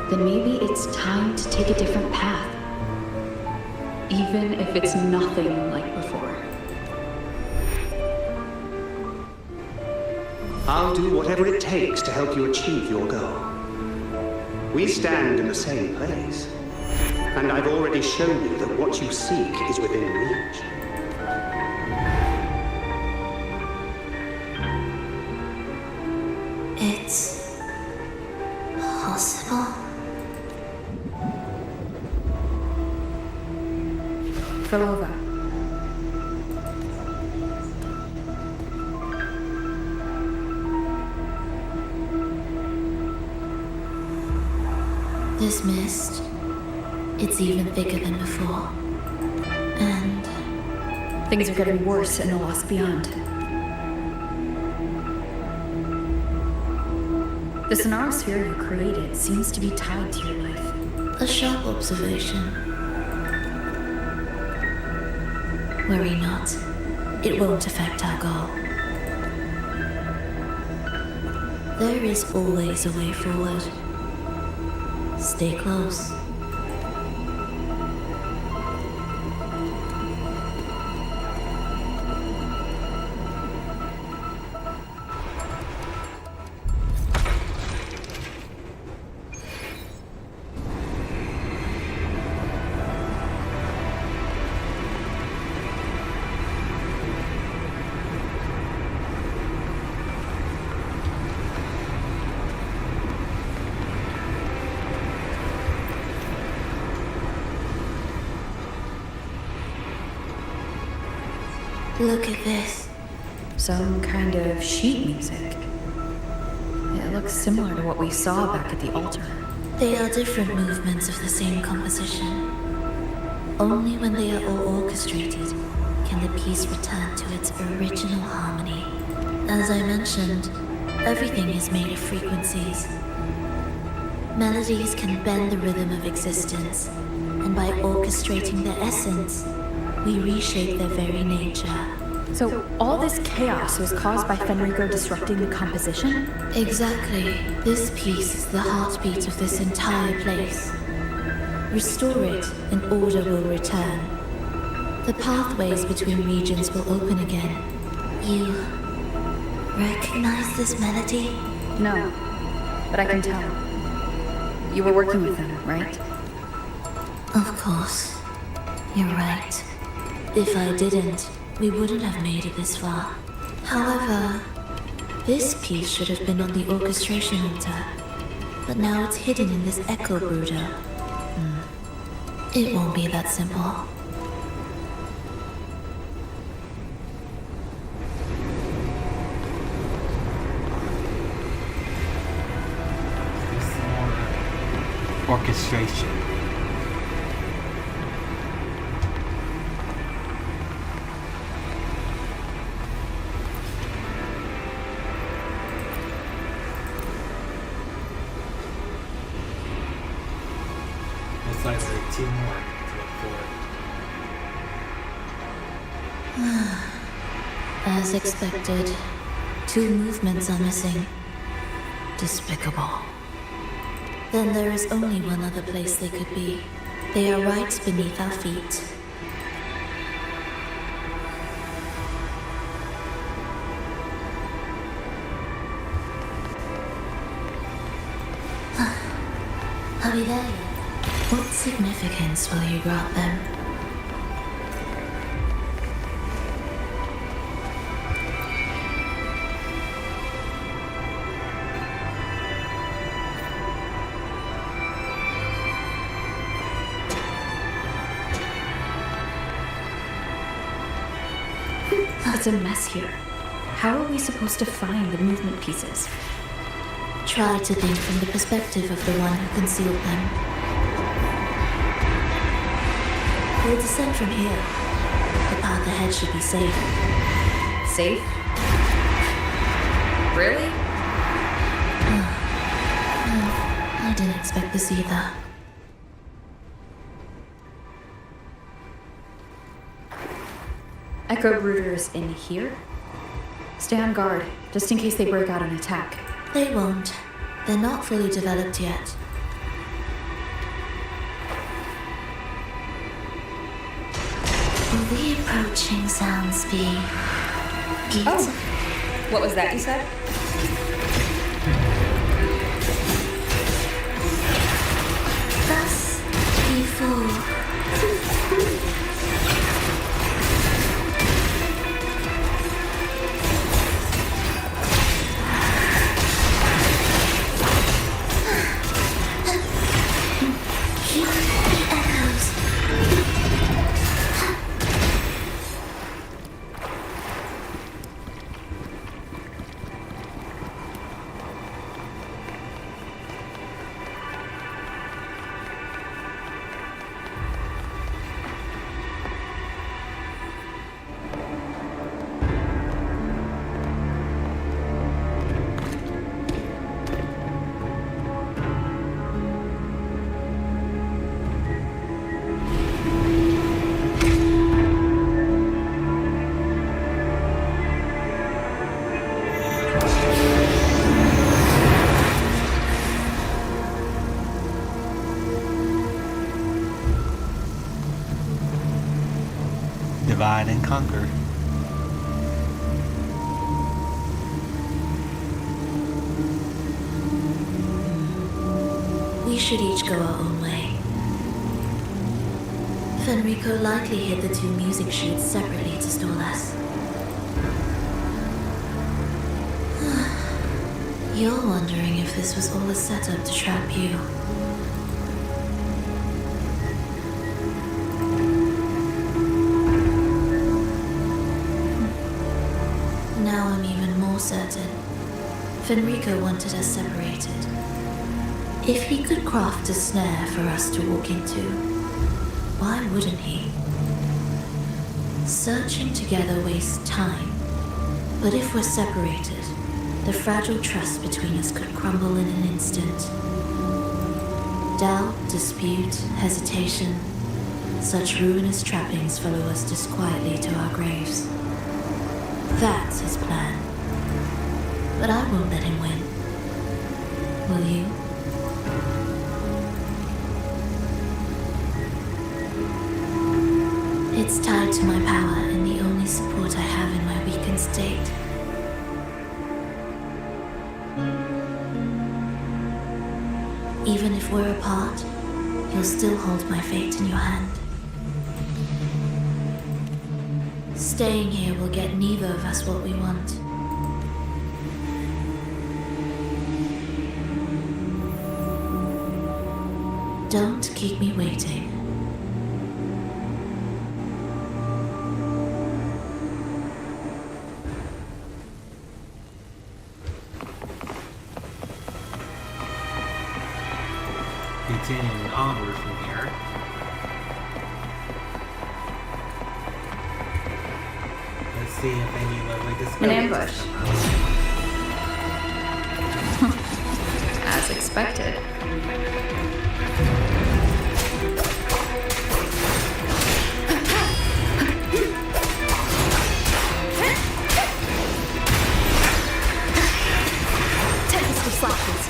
then maybe it's time to take a different path. Even if it's nothing like before. I'll do whatever it takes to help you achieve your goal. We stand in the same place, and I've already shown you that what you seek is within reach. It's possible. Phrolova. This mist, it's even thicker than before. And things are getting worse in the Lost Beyond. The sonosphere you created seems to be tied to your life. a sharp observation. Worry not. It won't affect our goal. There is always a way forward. Stay close. Look at this. Some kind of sheet music. It looks similar to what we saw back at the altar. They are different movements of the same composition. Only when they are all orchestrated can the piece return to its original harmony. As I mentioned, everything is made of frequencies. Melodies can bend the rhythm of existence, and by orchestrating their essence, we reshape their very nature. So all this chaos was caused by Fenrico disrupting the composition? Exactly. This piece is the heartbeat of this entire place. Restore it, and order will return. The pathways between regions will open again. You recognize this melody? No, but I can tell. You were working with them, right? Of course. You're right. If I didn't, we wouldn't have made it this far. However, this piece should have been on the orchestration altar, but now it's hidden in this echo brooder. It won't be that simple. There's some more orchestration. Looks like there are 2 more to look for. As expected, 2 movements are missing. Despicable. Then there is only one other place they could be. They are right beneath our feet. Are we there yet? What significance will you grant them? It's a mess here. How are we supposed to find the movement pieces? Try to think from the perspective of the one who concealed them. We'll descend from here. The path ahead should be safe. Safe? Really? I didn't expect this either. Echo brooders in here? Stay on guard, just in case they break out and attack. They won't. They're not fully developed yet. Will the approaching sounds be... Geet? Oh, what was that you said? Thus before. Divide and conquer. We should each go our own way. Fenrico likely hid the 2 music sheets separately to stall us. You're wondering if this was all a setup to trap you. Now I'm even more certain. Fenrico wanted us separated. If he could craft a snare for us to walk into, why wouldn't he? Searching together wastes time, but if we're separated, the fragile trust between us could crumble in an instant. Doubt, dispute, hesitation, such ruinous trappings follow us disquietly to our graves. That's his plan. But I won't let him win. Will you? It's tied to my power and the only support I have in my weakened state. Even if if we're apart, you'll still hold my fate in your hand. Staying here will get neither of us what we want. Don't keep me waiting. Continuing onward from here. Let's see if any lovely discoveries. An ambush. As expected. Tempest of slashes.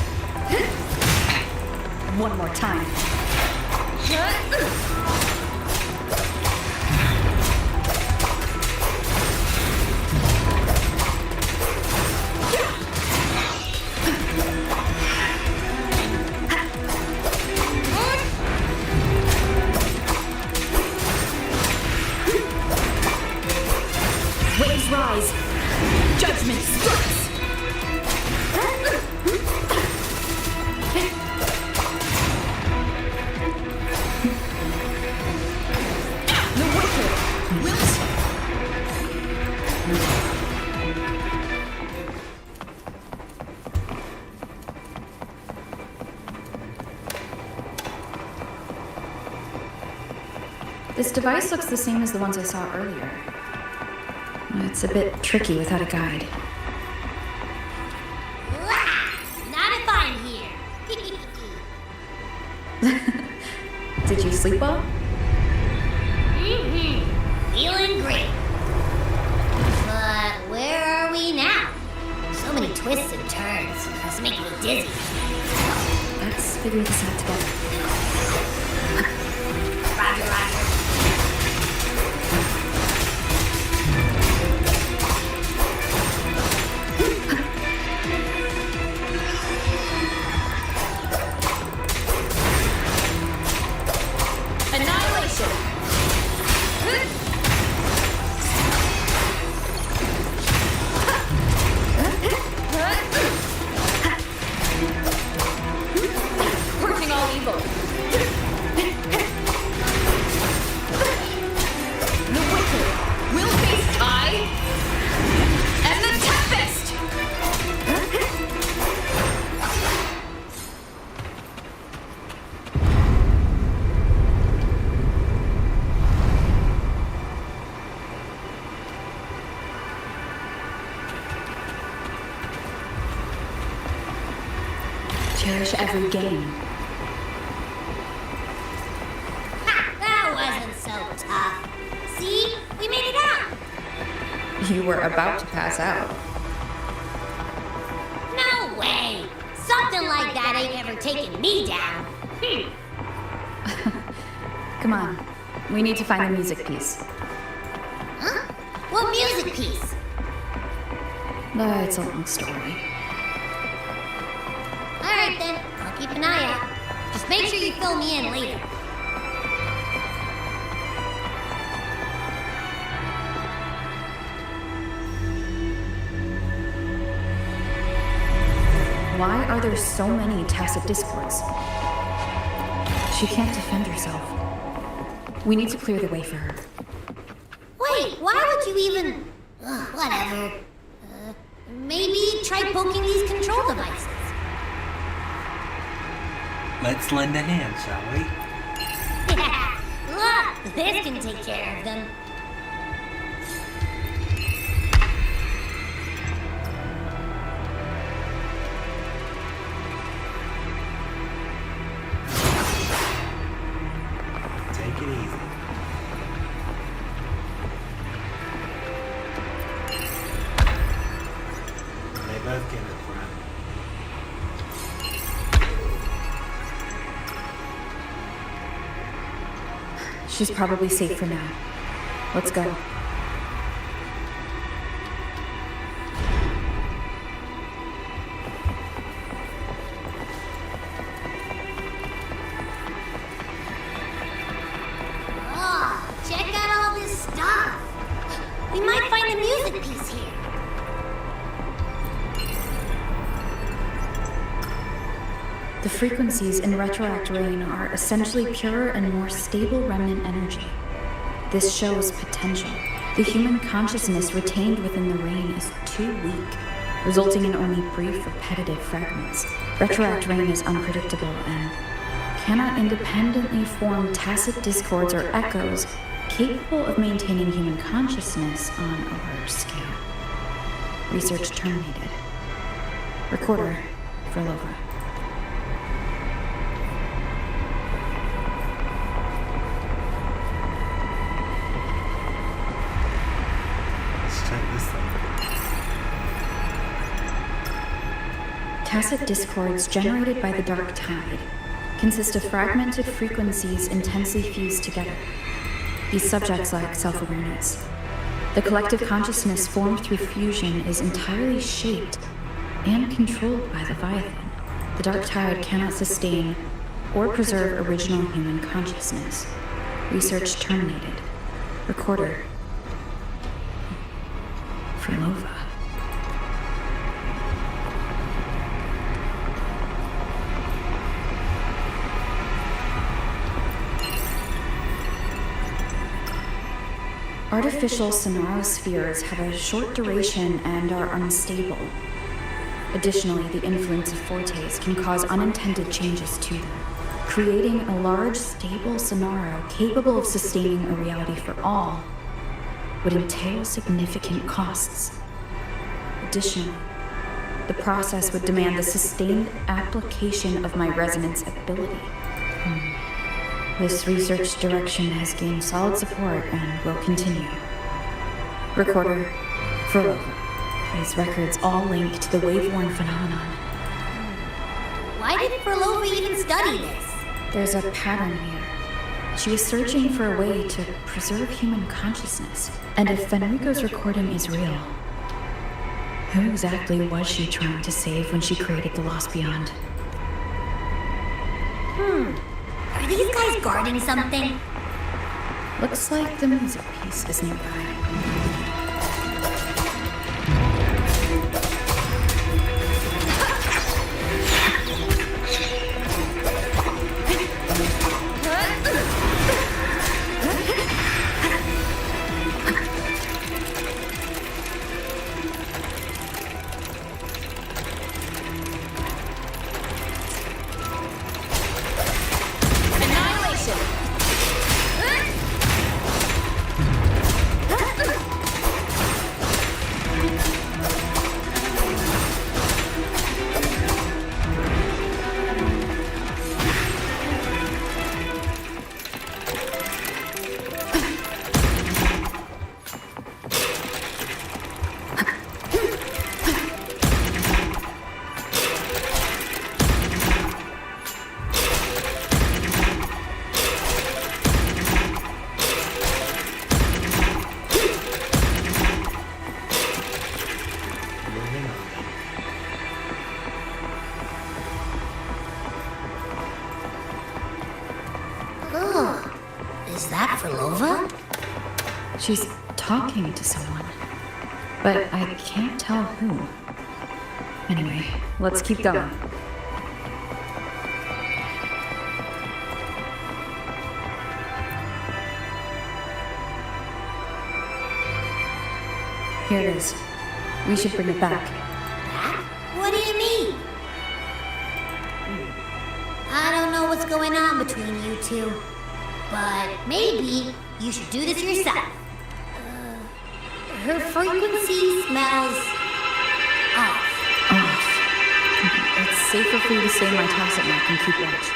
One more time. Waves rise. Judgment strikes. This device looks the same as the ones I saw earlier. It's a bit tricky without a guide. Not if I'm here. Did you sleep well? Feeling great. But where are we now? So many twists and turns. It's making me dizzy. Let's figure this out together. Roger, roger. Purging all evil. The wicked will face I and the Tempest. Cherish every game. That wasn't so tough. See? We made it out. You were about to pass out. No way. Something like that ain't ever taken me down. Come on. We need to find the music piece. Huh? What music piece? It's a long story. Alright then, I'll keep an eye out. Just make sure you fill me in later. Why are there so many tacit discords? She can't defend herself. We need to clear the way for her. Wait, why would you even... whatever. Maybe try poking these control devices. Let's lend a hand, shall we? Look, this can take care of them. Take it easy. They both get it front. She's probably safe for now. Let's go. The frequencies in retroact rain are essentially pure and more stable remnant energy. This shows potential. The human consciousness retained within the rain is too weak, resulting in only brief, repetitive fragments. Retroact rain is unpredictable and cannot independently form tacit discords or echoes capable of maintaining human consciousness on a larger scale. Research terminated. Recorder, phrolova. Tacit discords generated by the dark tide consist of fragmented frequencies intensely fused together. These subjects lack self-awareness. The collective consciousness formed through fusion is entirely shaped and controlled by Leviathan. The dark tide cannot sustain or preserve original human consciousness. Research terminated. Recorder, phrolova. Artificial sonospheres have a short duration and are unstable. Additionally, the influence of fortes can cause unintended changes to them. Creating a large, stable sonaro capable of sustaining a reality for all would entail significant costs. Additionally, the process would demand the sustained application of my resonance ability. This research direction has gained solid support and will continue. Recorder, phrolova. These records all link to the wave-worn phenomenon. Why did phrolova even study this? There's a pattern here. She was searching for a way to preserve human consciousness. And if Fenrico's recording is real, who exactly was she trying to save when she created the Lost Beyond? Are these guys guarding something? Looks like the music piece is nearby. Is that phrolova? She's talking to someone, but I can't tell who. Anyway, let's keep going. Here it is. We should bring it back. What do you mean? I don't know what's going on between you two, but maybe you should do this yourself. Her frequency smells off. It's safer for you to stay in my tacit mark and keep watch.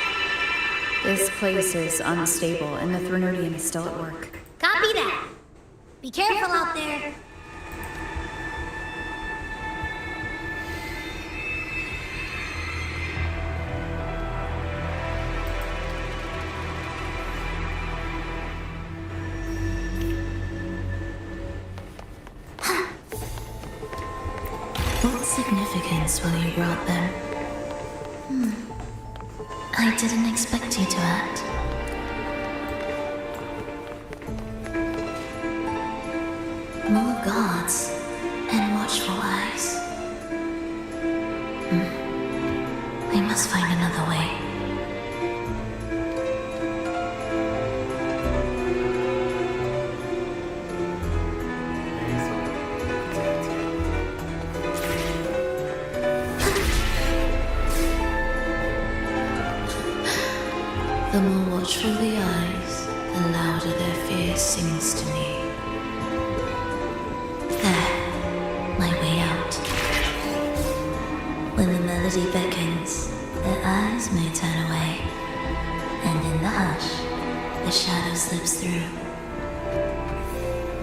This place is unstable, and the Threnodian is still at work. Copy that. Be careful out there. What significance will you brought them? I didn't expect you to act. More gods and watchful eyes. I must find another way. The more watchful the eyes, the louder their fear sings to me. There, my way out. When the melody beckons, their eyes may turn away, and in the hush, the shadow slips through.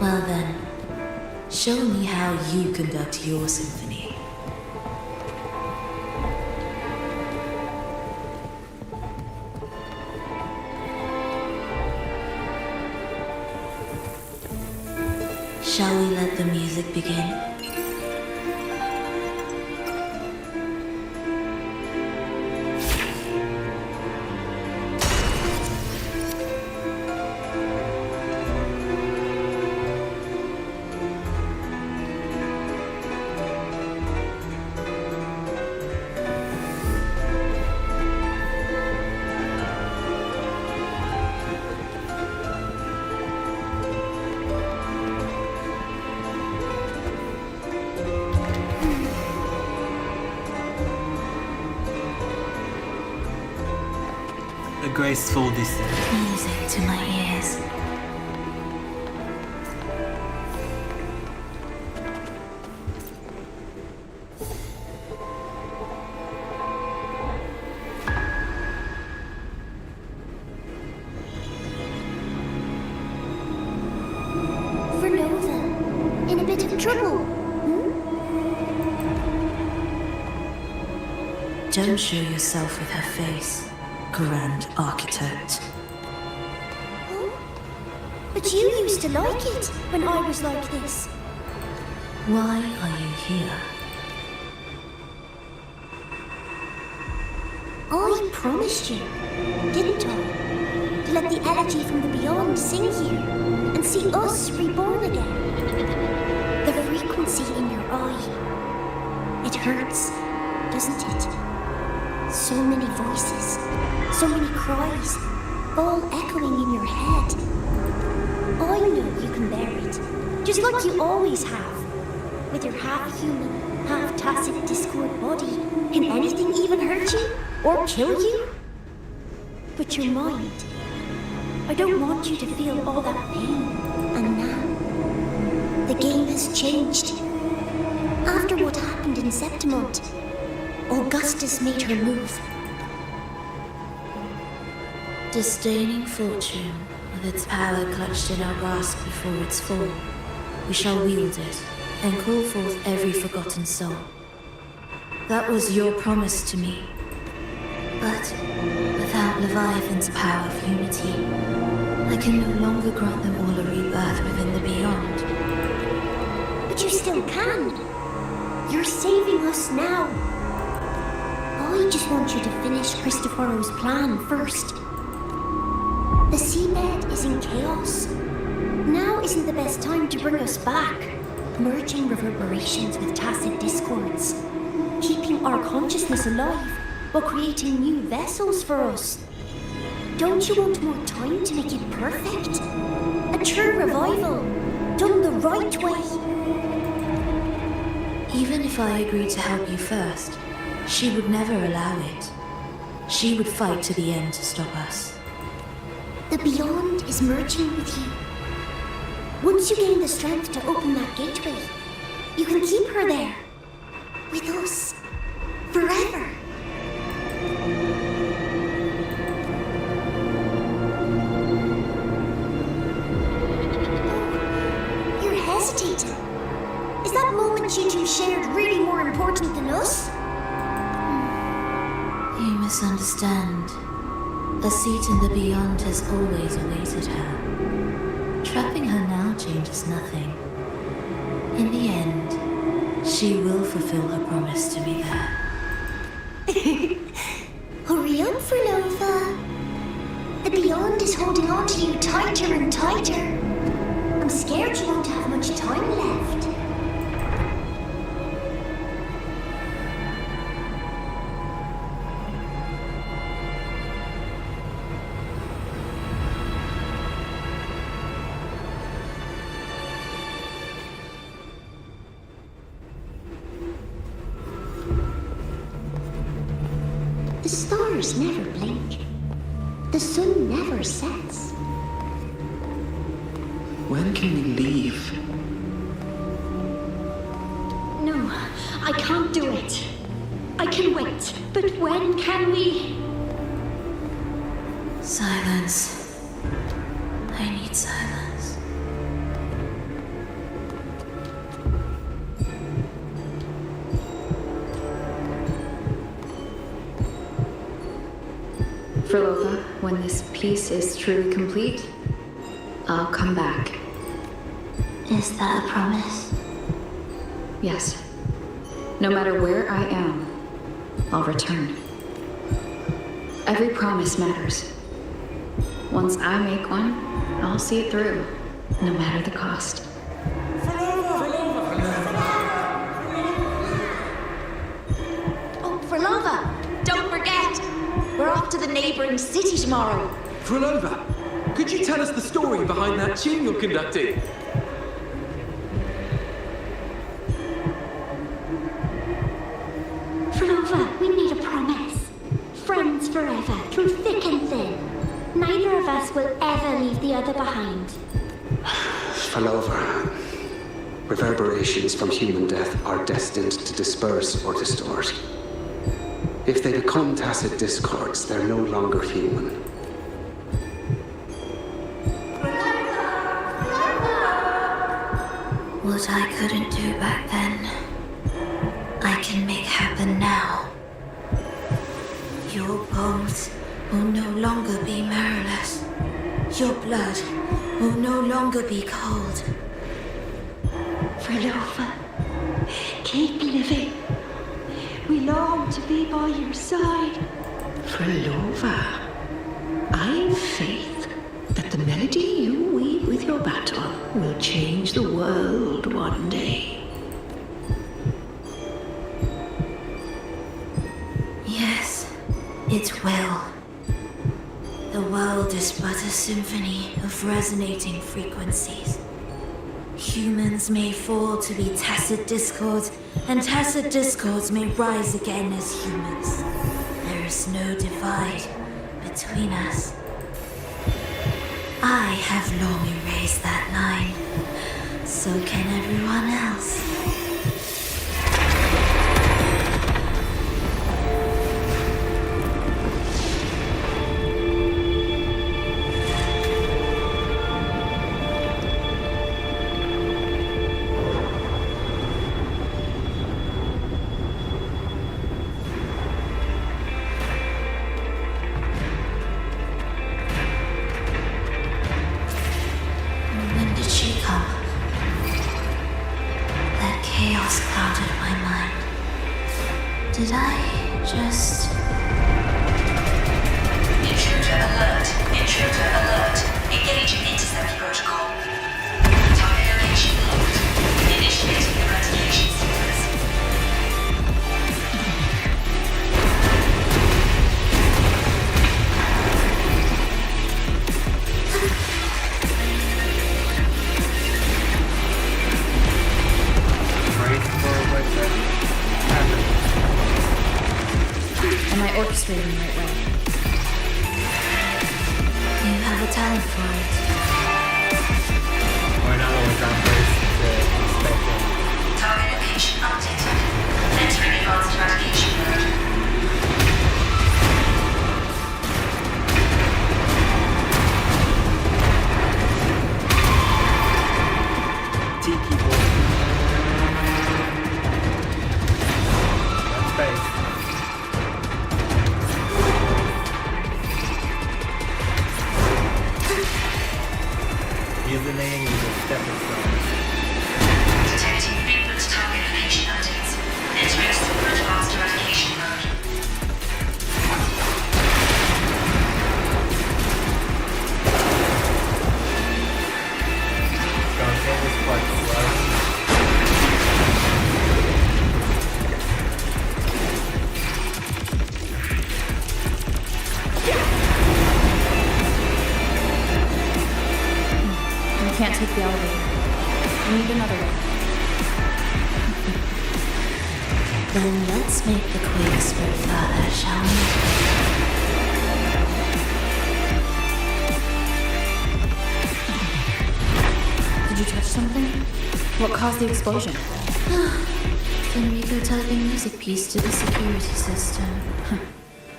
Well then, show me how you conduct your symphony. Shall we let the music begin? A graceful descent. Music to my ears. Phrolova, in a bit of trouble. Don't show yourself with her face, Grand Architect. But you used to like it when I was like this. Why are you here? I promised you, didn't I? To let the energy from the beyond sing here and see us reborn again. The frequency in your eye. It hurts, doesn't it? So many voices, so many cries, all echoing in your head. I know you can bear it, just like you always have. With your half-human, half-tacit Discord body, can anything even hurt you or kill you? But your mind, I don't want you to feel all that pain. And now, the game has changed. After what happened in Septimont, Augustus made her move. Disdaining fortune, with its power clutched in our grasp before its fall, we shall wield it and call forth every forgotten soul. That was your promise to me. But without Leviathan's power of unity, I can no longer grant them all a rebirth within the beyond. But you still can. You're saving us now. I just want you to finish Cristoforo's plan first. The seabed is in chaos. Now isn't the best time to bring us back, merging reverberations with tacit discords, keeping our consciousness alive while creating new vessels for us. Don't you want more time to make it perfect? A true revival, done the right way. Even if I agreed to help you first, she would never allow it. She would fight to the end to stop us. The Beyond is merging with you. Once you gain the strength to open that gateway, you can keep her there. With us. Forever. You're hesitating. Is that moment you two shared really more important than us? You misunderstand. A seat in the beyond has always awaited her. Trapping her now changes nothing. In the end, she will fulfill her promise to be there. Hurry up, Phrolova. The beyond is holding on to you tighter and tighter. I'm scared you won't have much time left. The stars never blink. The sun never sets. When can we leave? No, I can't do it. I can wait, but when can we? Silence. I need silence. Phrolova, when this piece is truly complete, I'll come back. Is that a promise? Yes. No matter where I am, I'll return. Every promise matters. Once I make one, I'll see it through, no matter the cost. Oh, Phrolova, don't forget! We're off to the neighboring city tomorrow. Phrolova, could you tell us the story behind that tune you're conducting? Phrolova, we made a promise. Friends forever, through thick and thin. Neither of us will ever leave the other behind. Phrolova, reverberations from human death are destined to disperse or distort. If they become tacit discords, they're no longer human. What I couldn't do back then, I can make happen now. Your bones will no longer be marrowless. Your blood will no longer be cold. Phrolova, keep living. We long to be by your side. Phrolova, I've faith that the melody you weave with your battle will change the world one day. Yes, it will. The world is but a symphony of resonating frequencies. Humans may fall to be tacit discords, and tacit discords may rise again as humans. There is no divide between us. I have long erased that line. So can everyone else. When did she come? That chaos clouded my mind. Did I just... Intruder alert! Intruder alert! Engaging intercept protocol. Target location locked. Initiating eradication sequence. Am I orchestrating the right way? You have a talent for it. We're not always on place to expect it. Target location updated. Entering advanced eradication mode. Tiki boy. That's space. Username is a stepping stone. Detecting frequent target location updates. Entering super advanced eradication mode. Gonna take this part slow. We can't take the elevator. We need another way. Then let's make the quakes go further, shall we? Did you touch something? What caused the explosion? Enrico typing music piece to the security system.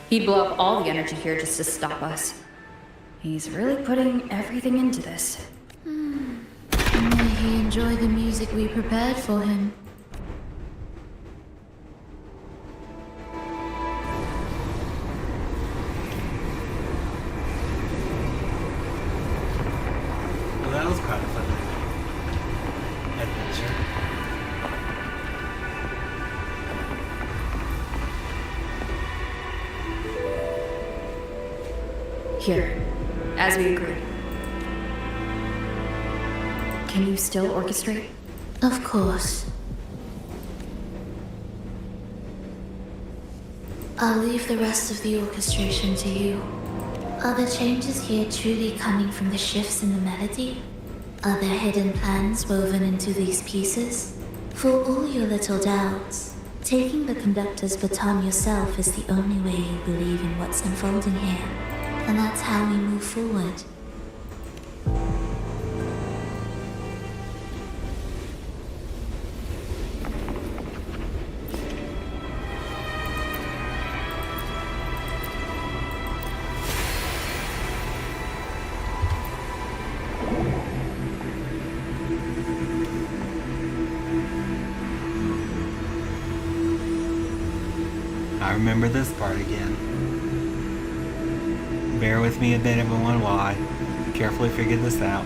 He'd blow up all the energy here just to stop us. He's really putting everything into this. May he enjoy the music we prepared for him. Well, that was quite a fun adventure. Here, as we agreed. Can you still orchestrate? Of course. I'll leave the rest of the orchestration to you. Are the changes here truly coming from the shifts in the melody? Are there hidden plans woven into these pieces? For all your little doubts, taking the conductor's baton yourself is the only way you believe in what's unfolding here. And that's how we move forward. I remember this part again. Bear with me a bit, everyone, while I carefully figure this out.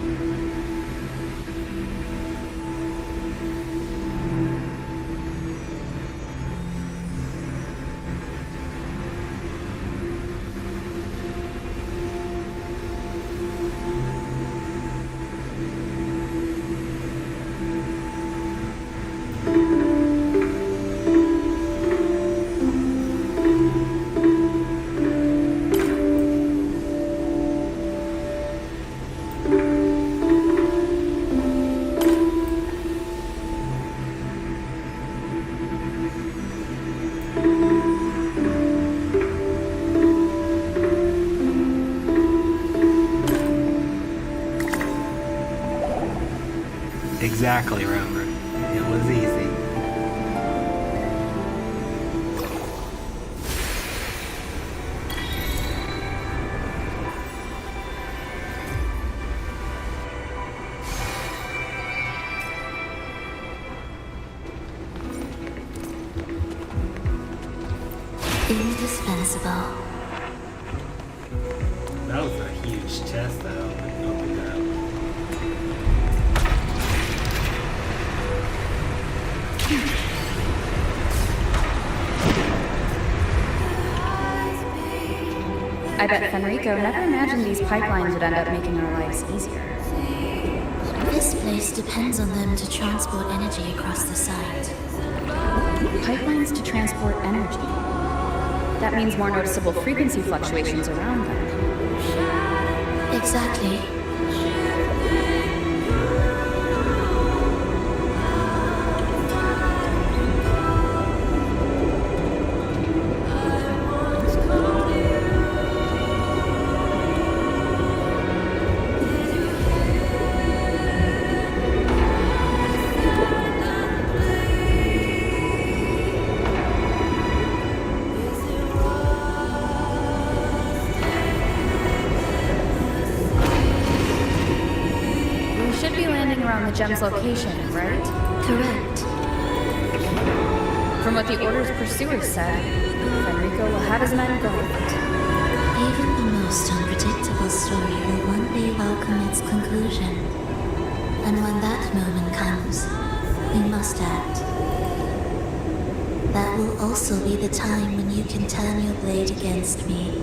Exactly, Rover. It was easy. Indispensable. That was a huge chest that opened up. I bet Fenrico never imagined these pipelines would end up making our lives easier. This place depends on them to transport energy across the site. Pipelines to transport energy. That means more noticeable frequency fluctuations around them. Exactly. Around the gem's location, right? Correct. From what the Order's pursuers said, Fenrico will have his men go with it. Even the most unpredictable story will one day welcome its conclusion. And when that moment comes, we must act. That will also be the time when you can turn your blade against me.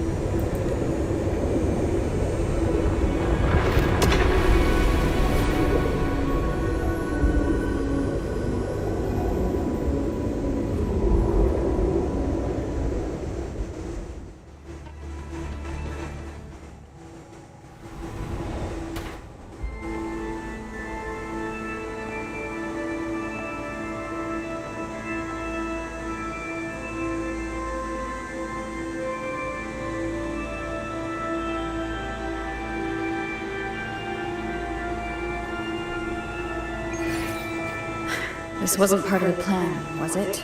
This wasn't part of the plan, was it?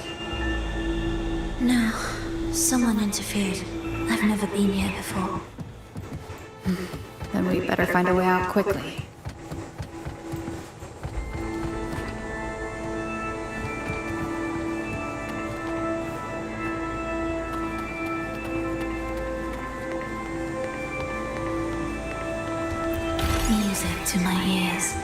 No. Someone interfered. I've never been here before. Then we better find a way out quickly. Music to my ears.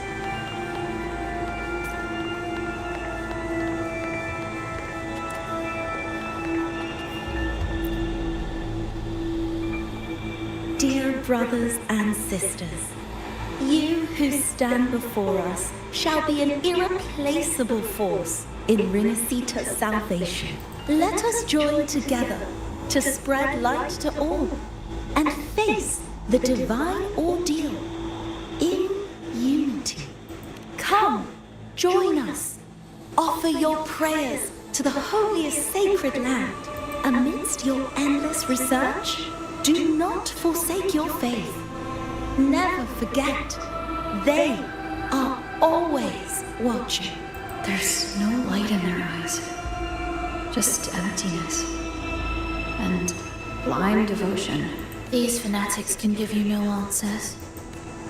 Dear brothers and sisters, you who stand before us shall be an irreplaceable force in Renacita's salvation. Let us join together to spread light to all and face the divine ordeal in unity. Come, join us. Offer your prayers to the holiest sacred land. Amidst your endless research, do not forsake your faith. Never forget, they are always watching. There's no light in their eyes. Just emptiness. And blind devotion. These fanatics can give you no answers.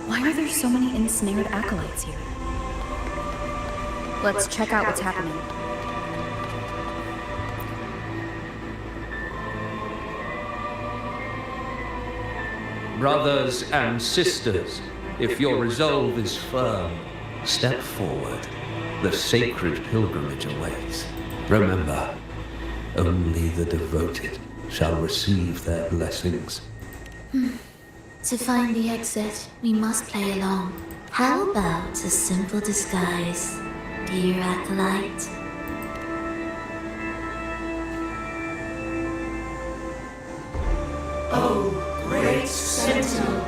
Why are there so many ensnared acolytes here? Let's check out what's happening. Brothers and sisters, if your resolve is firm, step forward. The sacred pilgrimage awaits. Remember, only the devoted shall receive their blessings. To find the exit, we must play along. How about a simple disguise, dear acolyte? Oh, great Sentinel,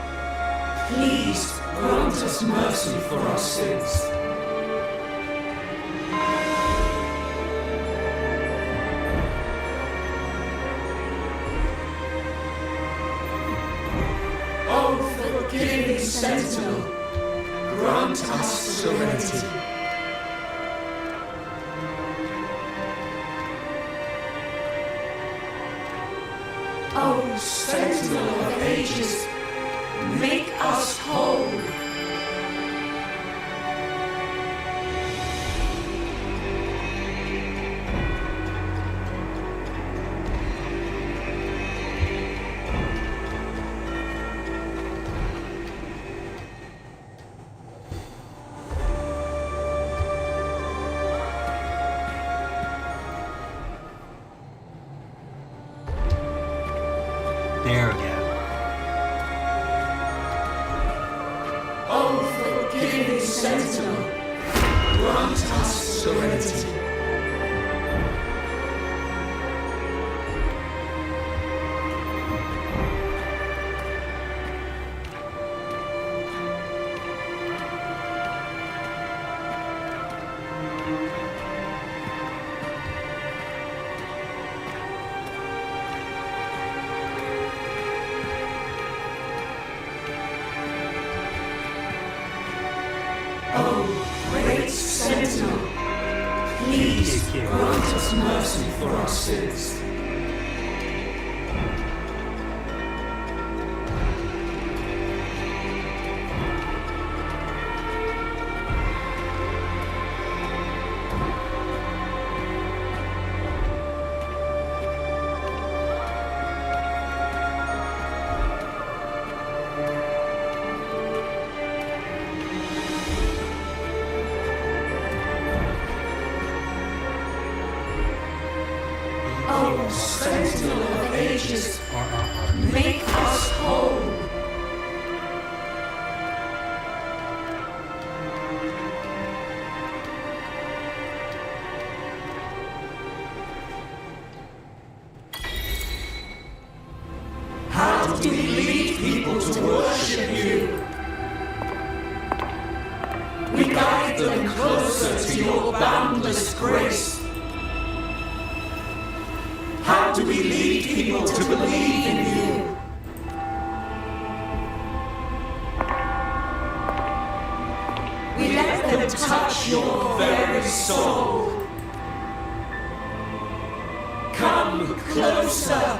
please grant us mercy for our sins. Oh, forgiving Sentinel, grant us serenity. Oh, Sentinel of ages, make us whole. There we go. Oh, forgiving Sentinel, grant us serenity. Oh, great Sentinel, please grant us mercy for our sins. Oh, Sentinel of ages, make us whole. How do we lead people to worship you? We guide them closer to your boundless grace. How do we lead people to believe in you? We let them touch your very soul. Come closer.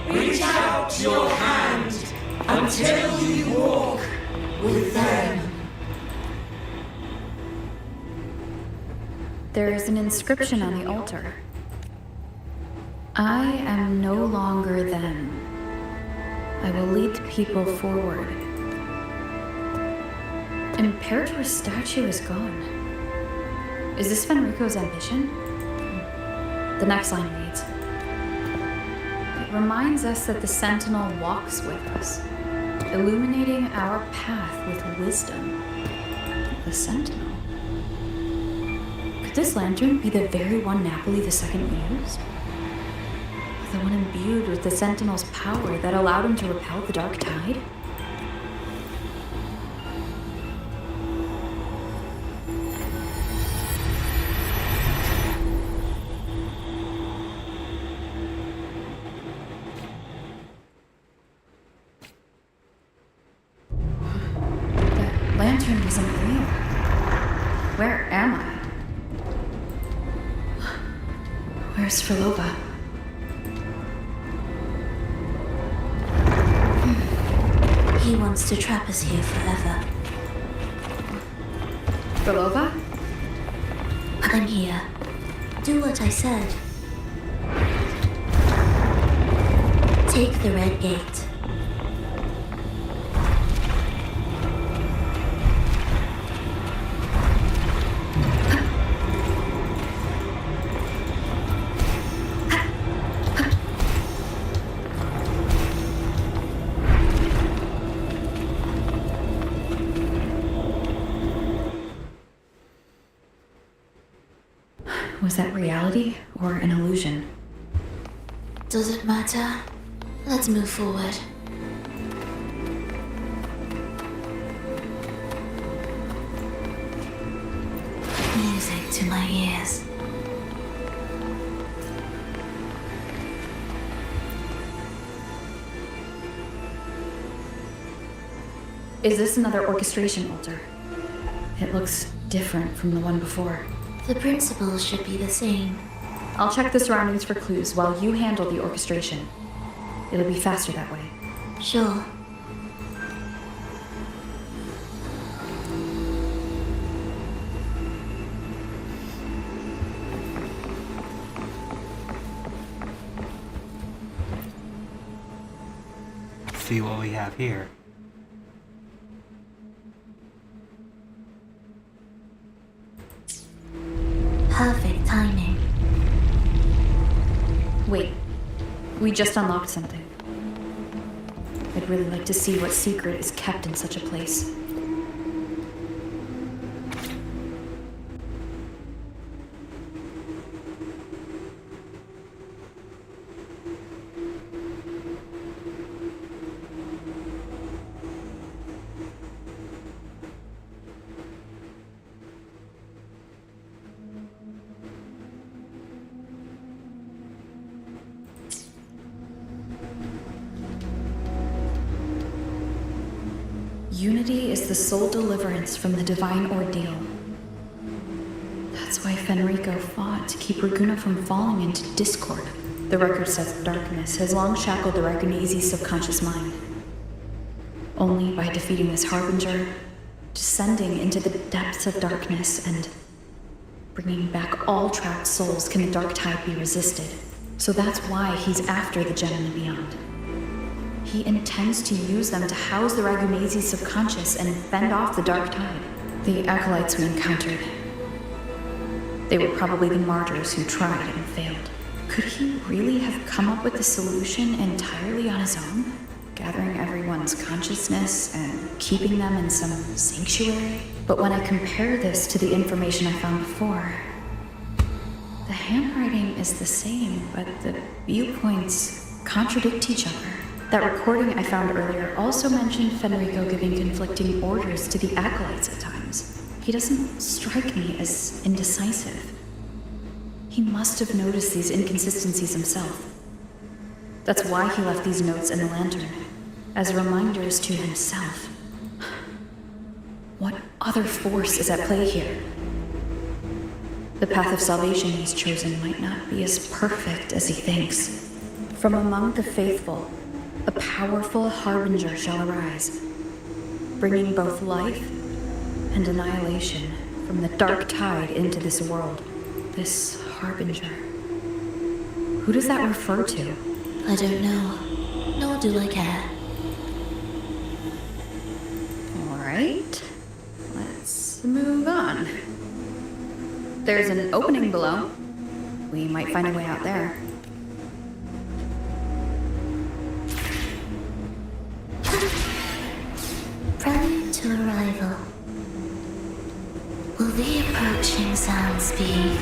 Reach out your hand until you walk with them. There is an inscription on the altar. I am no longer them. I will lead the people forward. Imperator's statue is gone. Is this Fenrico's ambition? The next line reads, it reminds us that the Sentinel walks with us, illuminating our path with wisdom. The Sentinel? Could this lantern be the very one Napoli II used? The one imbued with the Sentinel's power that allowed him to repel the Dark Tide? The lantern isn't real. Where am I? Where's Phrolova? He wants to trap us here forever. Phrolova? I'm here. Do what I said. Take the red gate. Was that reality or an illusion? Does it matter? Let's move forward. Music to my ears. Is this another orchestration altar? It looks different from the one before. The principles should be the same. I'll check the surroundings for clues while you handle the orchestration. It'll be faster that way. Sure. See what we have here. Perfect timing. Wait, we just unlocked something. I'd really like to see what secret is kept in such a place. Unity is the sole deliverance from the divine ordeal. That's why Fenrico fought to keep Raguna from falling into discord. The record says darkness has long shackled the Ragunese's subconscious mind. Only by defeating this harbinger, descending into the depths of darkness, and bringing back all trapped souls can the Dark Tide be resisted. So that's why he's after the gem in the beyond. He intends to use them to house the Ragunese's subconscious and fend off the Dark Tide. The acolytes we encountered, they were probably the martyrs who tried and failed. Could he really have come up with the solution entirely on his own? Gathering everyone's consciousness and keeping them in some sanctuary? But when I compare this to the information I found before, the handwriting is the same, but the viewpoints contradict each other. That recording I found earlier also mentioned Fenrico giving conflicting orders to the acolytes at times. He doesn't strike me as indecisive. He must have noticed these inconsistencies himself. That's why he left these notes in the lantern, as reminders to himself. What other force is at play here. The path of salvation he's chosen might not be as perfect as he thinks. From among the faithful, a powerful harbinger shall arise, bringing both life and annihilation from the dark tide into this world. This harbinger. Who does that refer to? I don't know. Nor do I care. Alright. Let's move on. There's an opening below. We might find a way out there. Prelude to arrival. Will the approaching sounds be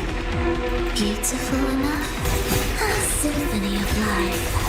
beautiful enough? A symphony of life.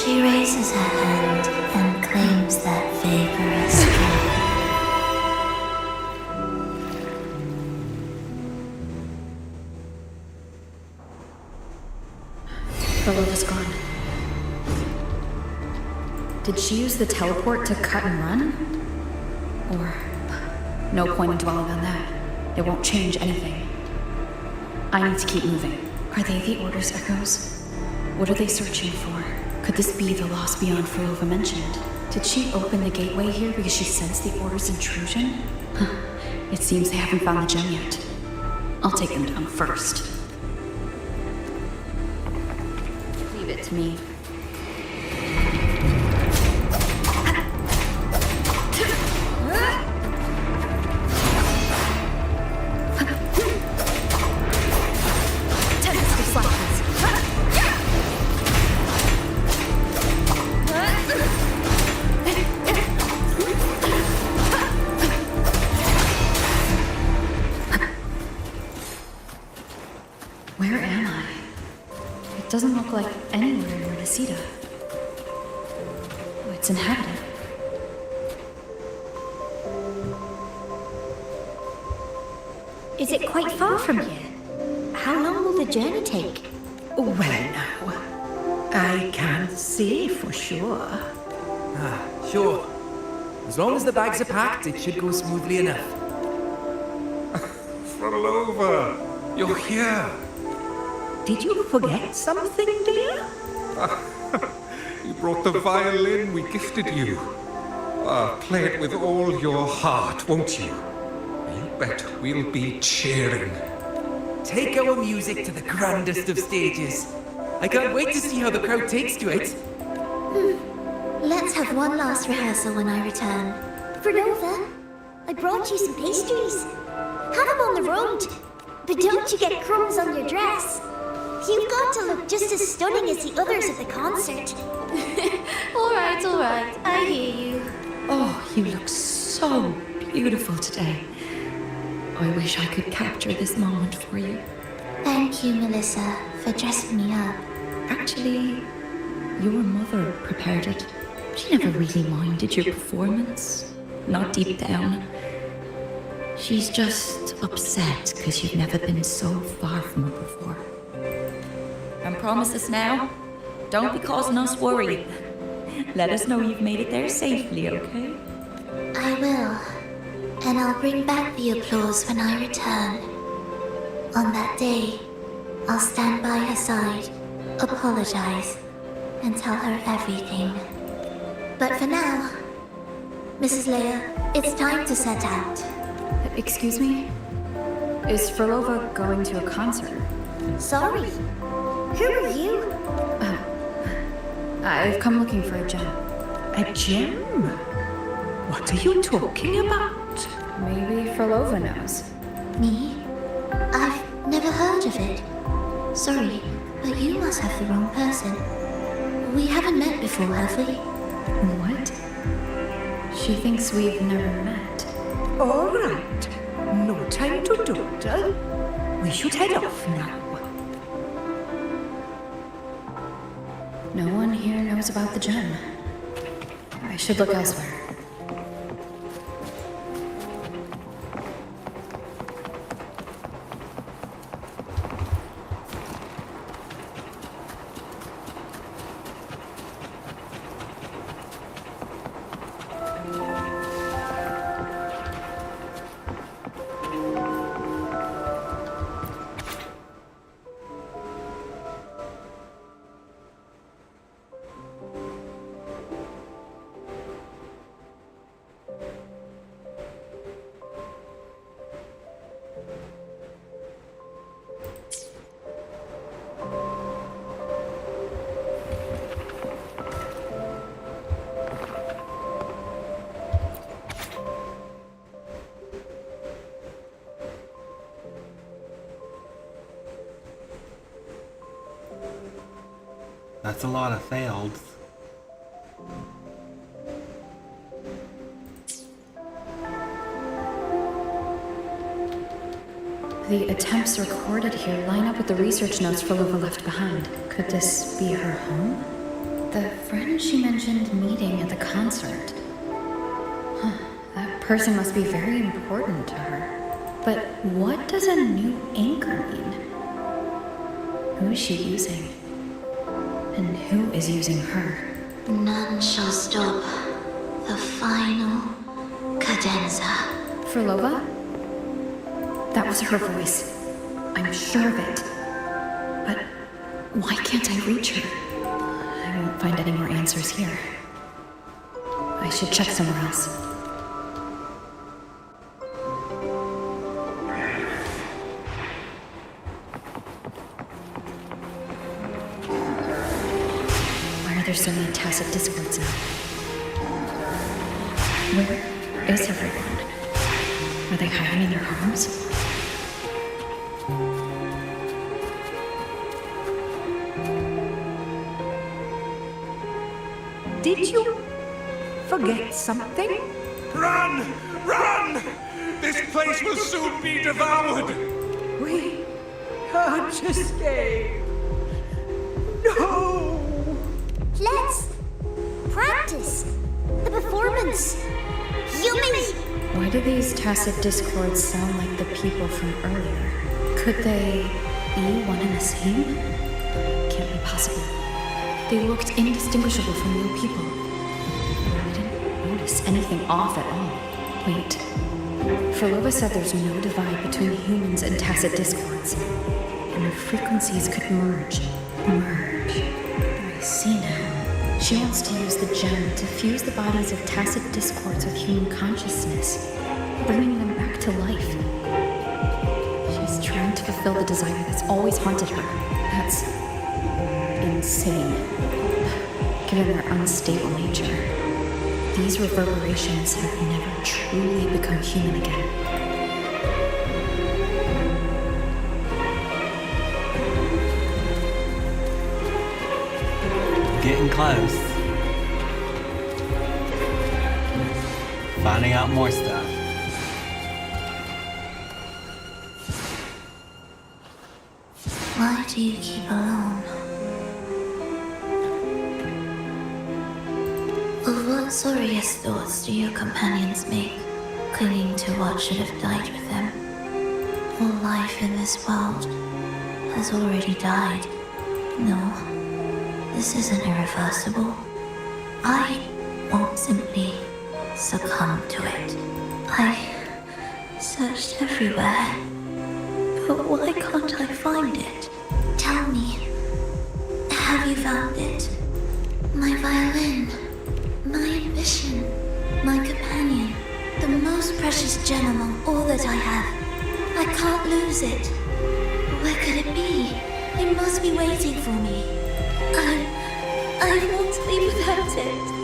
She raises her hand and claims that favor as Phrolova's gone. Did she use the teleport to cut and run? Or... no point in dwelling on that. It won't change anything. I need to keep moving. Are they the Order's echoes? What are they searching for? Could this be the lost beyond Phrolova mentioned? Did she open the gateway here because she sensed the Order's intrusion? Huh. It seems they haven't found the gem yet. I'll take them down first. Leave it to me. Where am I? It doesn't look like anywhere in Renacita. Oh, it's inhabited. Is it quite far from here? How long will the journey take? Well, now, I can't say for sure. Sure. As long as the bags are packed, it should go smoothly enough. Phrolova, you're here. Did you forget something, dear? You brought the violin we gifted you. Play it with all your heart, won't you? You bet we'll be cheering. Take our music to the grandest of stages. I can't wait to see how the crowd takes to it. Let's have one last rehearsal when I return. Phrolova, I brought you some pastries. Have them on the road. But don't you get crumbs on your dress. You've got to look just as stunning as the others at the concert. All right. I hear you. Oh, you look so beautiful today. I wish I could capture this moment for you. Thank you, Melissa, for dressing me up. Actually, your mother prepared it. She never really minded your performance. Not deep down. She's just upset because you've never been so far from her before. And promise us now, don't be causing us worry. Let us know you've made it there safely, okay? I will. And I'll bring back the applause when I return. On that day, I'll stand by her side, apologize, and tell her everything. But for now, Mrs. Leia, it's time to set out. Excuse me? Is Phrolova going to a concert? Sorry. Who are you? I've come looking for a gem. A gem? What are you talking about? Maybe Phrolova knows. Me? I've never heard of it. Sorry, but you must have the wrong person. We haven't met before, have we? What? She thinks we've never met. All right. No time to dawdle. We should head off now. No one here knows about the gem. I should look elsewhere. That's a lot of failed. The attempts recorded here line up with the research notes Phrolova left behind. Could this be her home? The friend she mentioned meeting at the concert. Huh, that person must be very important to her. But what does a new anchor mean? Who is she using? And who is using her? None shall stop the final cadenza. Phrolova? That was her voice. I'm sure of it. But why can't I reach her? I won't find any more answers here. I should check somewhere else. There's so many tacit discords now. Where is everyone? Are they hiding in their homes? Did you forget something? Run! Run! This place will soon be devoured! We can't escape. No! Let's practice the performance. Yummy! Why do these tacit discords sound like the people from earlier? Could they be one and the same? Can't be possible. They looked indistinguishable from real people. I didn't notice anything off at all. Wait. Phrolova said there's no divide between humans and tacit discords. And their frequencies could merge. I see now. She wants to use the gem to fuse the bodies of tacit discords with human consciousness, bringing them back to life. She's trying to fulfill the desire that's always haunted her. That's insane, given their unstable nature. These reverberations have never truly become human again. Getting close. Finding out more stuff. What do you keep alone? Of what sorriest thoughts do your companions make, clinging to what should have died with them? All life in this world has already died. No, this isn't irreversible. I won't simply succumb to it. I searched everywhere, but why can't I find it? Tell me, have you found it? My violin, my ambition, my companion, the most precious gem among all that I have. I can't lose it. Where could it be? It must be waiting for me. I won't be without it.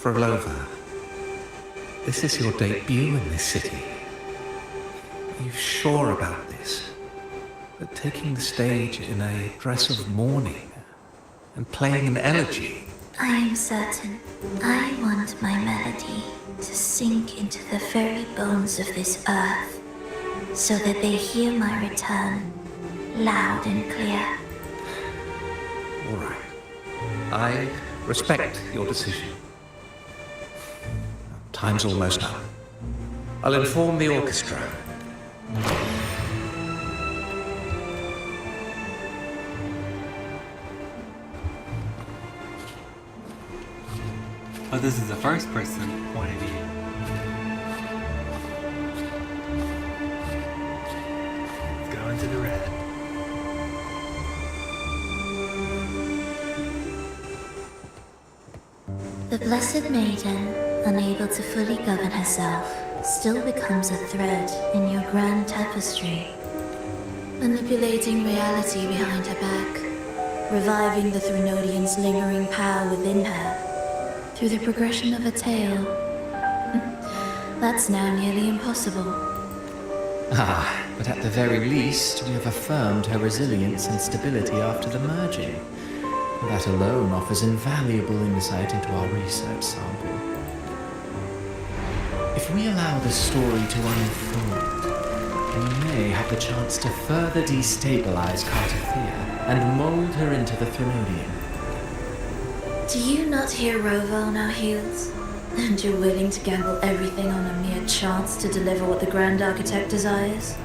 Phrolova, this is your debut in this city. Are you sure about this? That taking the stage in a dress of mourning and playing an elegy? I am certain. I want my melody to sink into the very bones of this earth, so that they hear my return, loud and clear. All right. I respect your decision. Time's almost up. I'll inform the orchestra. Oh, this is the first person point of view. Let's go into the red. The Blessed Maiden, unable to fully govern herself, still becomes a thread in your grand tapestry, manipulating reality behind her back, reviving the Threnodian's lingering power within her through the progression of a tale. That's now nearly impossible. But at the very least, we have affirmed her resilience and stability after the merging. That alone offers invaluable insight into our research sample. If we allow the story to unfold, we may have the chance to further destabilize Cartothea and mold her into the Threnodian. Do you not hear rover on our heels? And you're willing to gamble everything on a mere chance to deliver what the Grand Architect desires?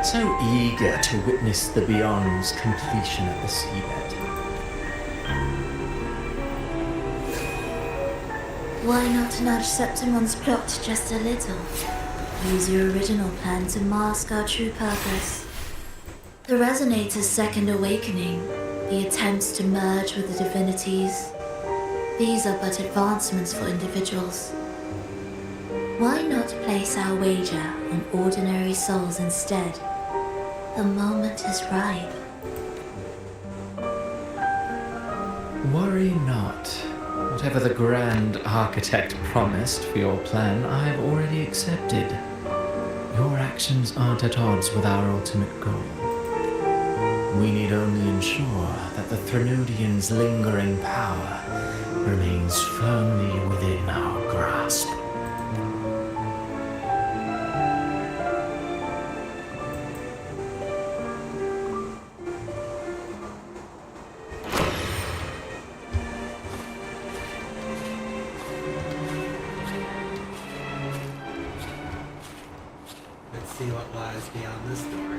So eager to witness the Beyond's completion at the seabed. Why not nudge Septimon's plot just a little? Use your original plan to mask our true purpose. The Resonator's second awakening, the attempts to merge with the divinities, these are but advancements for individuals. Why not place our wager on ordinary souls instead? The moment is ripe. Worry not. Whatever the Grand Architect promised for your plan, I have already accepted. Your actions aren't at odds with our ultimate goal. We need only ensure that the Threnodian's lingering power remains firmly within our grasp. Let's see what lies beyond this door.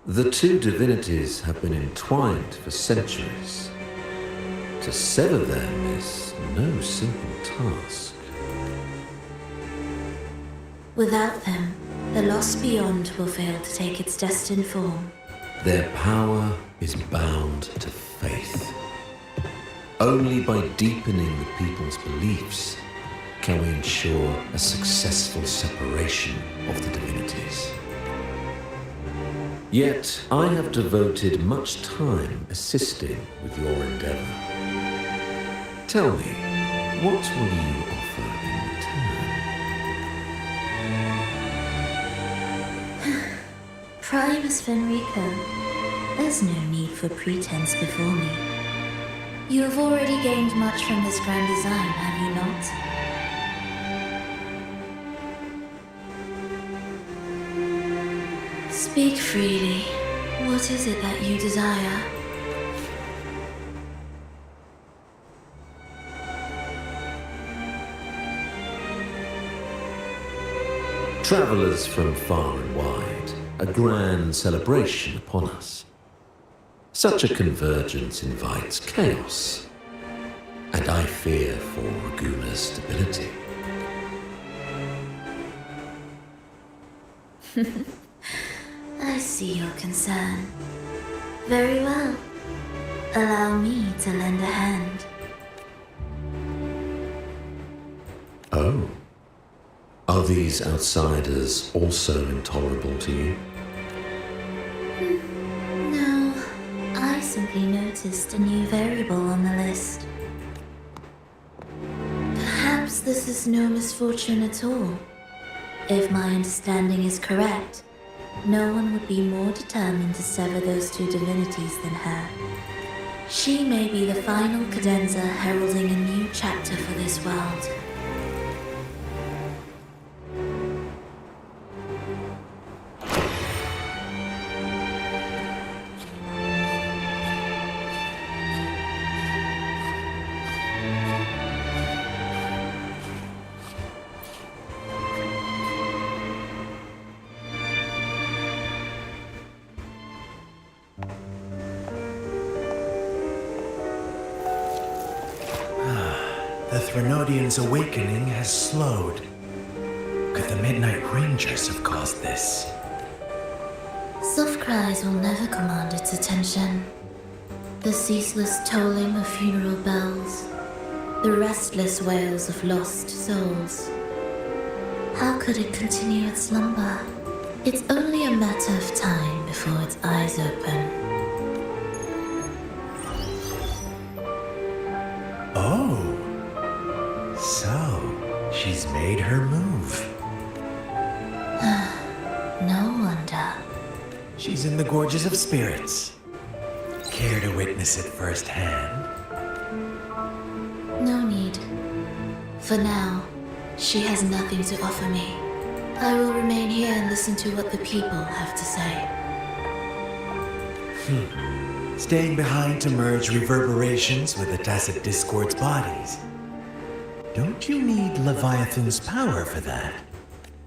The two divinities have been entwined for centuries. To sever them is no simple task. Without them, the lost beyond will fail to take its destined form. Their power is bound to faith. Only by deepening the people's beliefs can we ensure a successful separation of the divinities. Yet, I have devoted much time assisting with your endeavor. Tell me, what will you offer in return? Primus Fenrico, there's no need for pretense before me. You have already gained much from this grand design, have you not? Speak freely. What is it that you desire? Travelers from far and wide, a grand celebration upon us. Such a convergence invites chaos, and I fear for Raguna's stability. I see your concern. Very well. Allow me to lend a hand. Oh. Are these outsiders also intolerable to you? No, I simply noticed a new variable on the list. Perhaps this is no misfortune at all. If my understanding is correct, no one would be more determined to sever those two divinities than her. She may be the final cadenza heralding a new chapter for this world. The Threnodian's awakening has slowed. Could the Midnight Rangers have caused this? Soft cries will never command its attention. The ceaseless tolling of funeral bells, the restless wails of lost souls. How could it continue its slumber? It's only a matter of time before its eyes open. Oh. So, she's made her move. No wonder. She's in the Gorges of Spirits. Care to witness it firsthand? No need. For now, she has nothing to offer me. I will remain here and listen to what the people have to say. Staying behind to merge reverberations with the Tacit Discord's bodies. Don't you need Leviathan's power for that?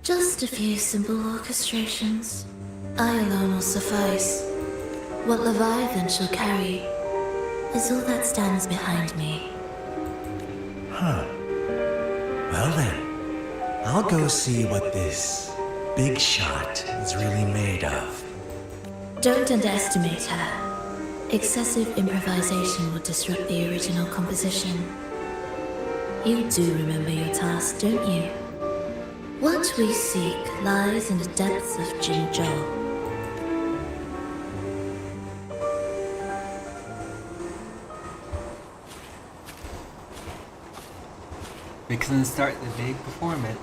Just a few simple orchestrations. I alone will suffice. What Leviathan shall carry is all that stands behind me. Huh. Well then, I'll go see what this big shot is really made of. Don't underestimate her. Excessive improvisation will disrupt the original composition. You do remember your task, don't you? What we seek lies in the depths of Jinzhou. We can start the big performance.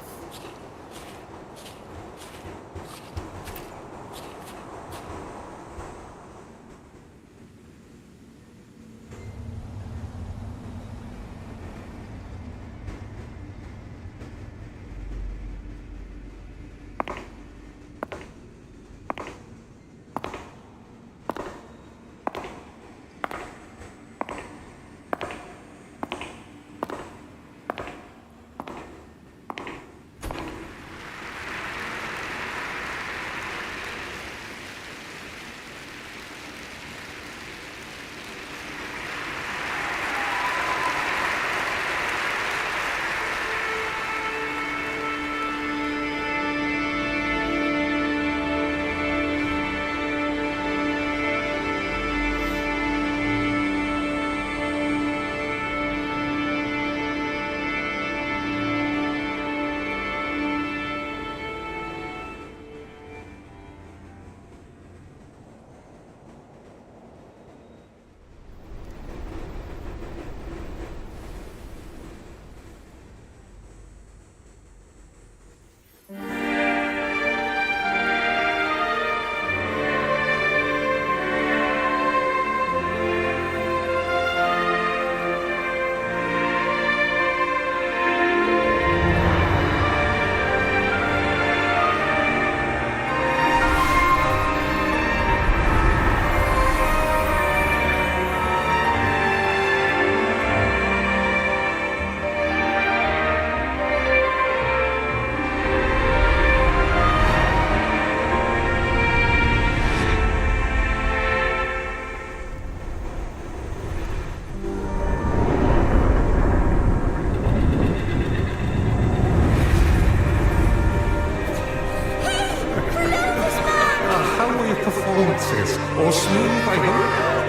performances, or smooth, I hope.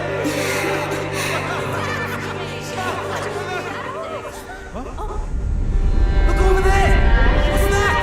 Look over there! What's that?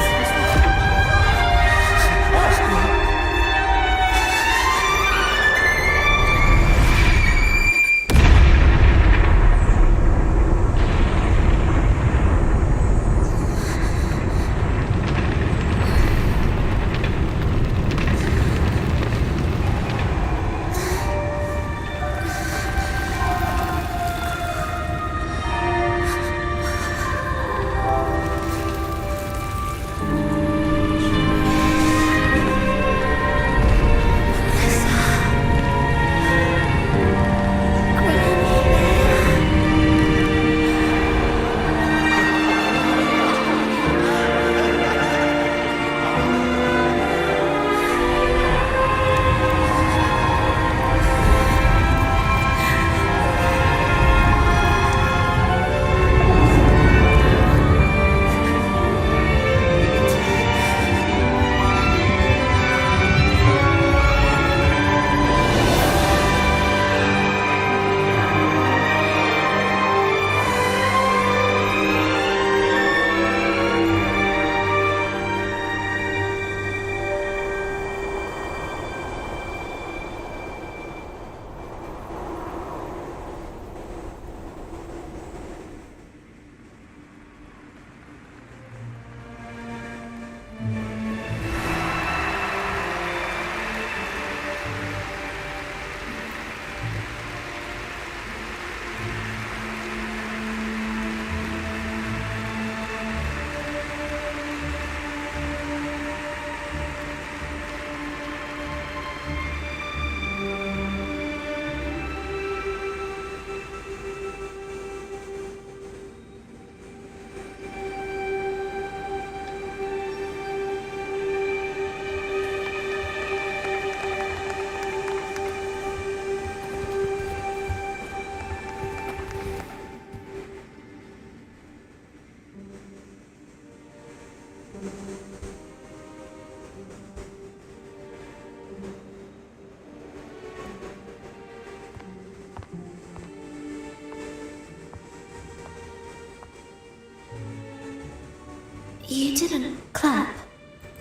You didn't clap.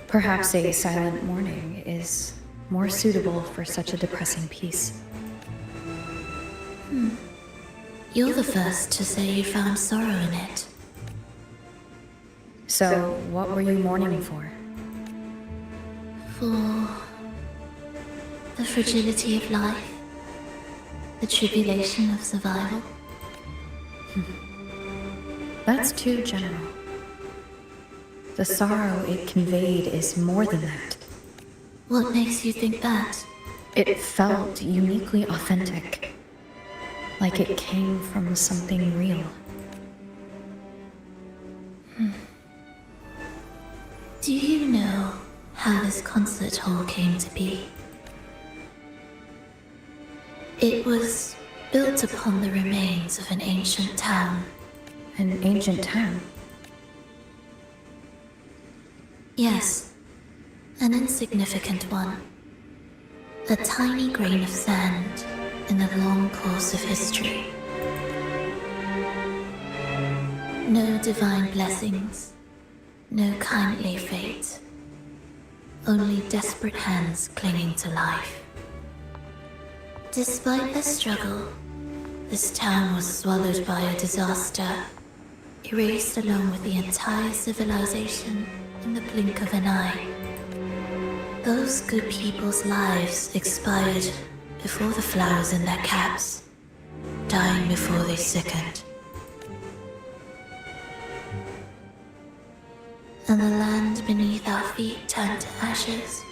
Perhaps a silent mourning is more suitable for such a depressing piece. You're the first to say you found sorrow in it. So, what were you mourning for? For the fragility of life, the tribulation of survival. That's too general. The sorrow it conveyed is more than that. What makes you think that? It felt uniquely authentic. Like it came from something real. Do you know how this concert hall came to be? It was built upon the remains of an ancient town. An ancient town? Yes, an insignificant one. A tiny grain of sand in the long course of history. No divine blessings, no kindly fate. Only desperate hands clinging to life. Despite their struggle, this town was swallowed by a disaster, erased along with the entire civilization in the blink of an eye. Those good people's lives expired before the flowers in their caps, dying before they sickened. And the land beneath our feet turned to ashes,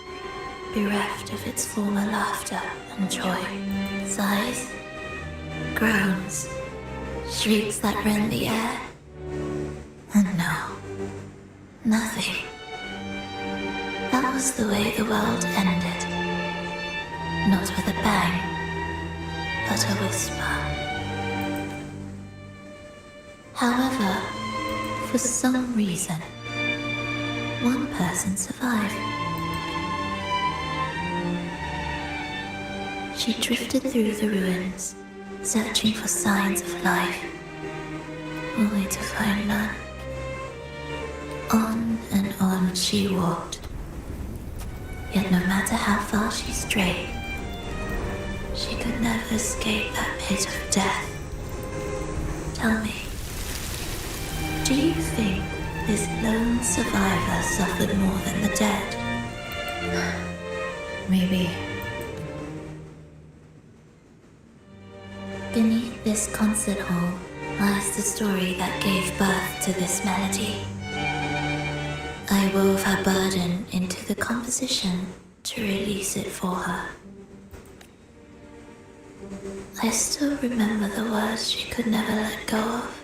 bereft of its former laughter and joy. Sighs, groans, shrieks that rend the air. And no, nothing. That was the way the world ended. Not with a bang, but a whisper. However, for some reason, one person survived. She drifted through the ruins, searching for signs of life, only to find none. On and on she walked. Yet no matter how far she strayed, she could never escape that pit of death. Tell me, do you think this lone survivor suffered more than the dead? Maybe. Beneath this concert hall lies the story that gave birth to this melody. I wove her burden into the composition to release it for her. I still remember the words she could never let go of.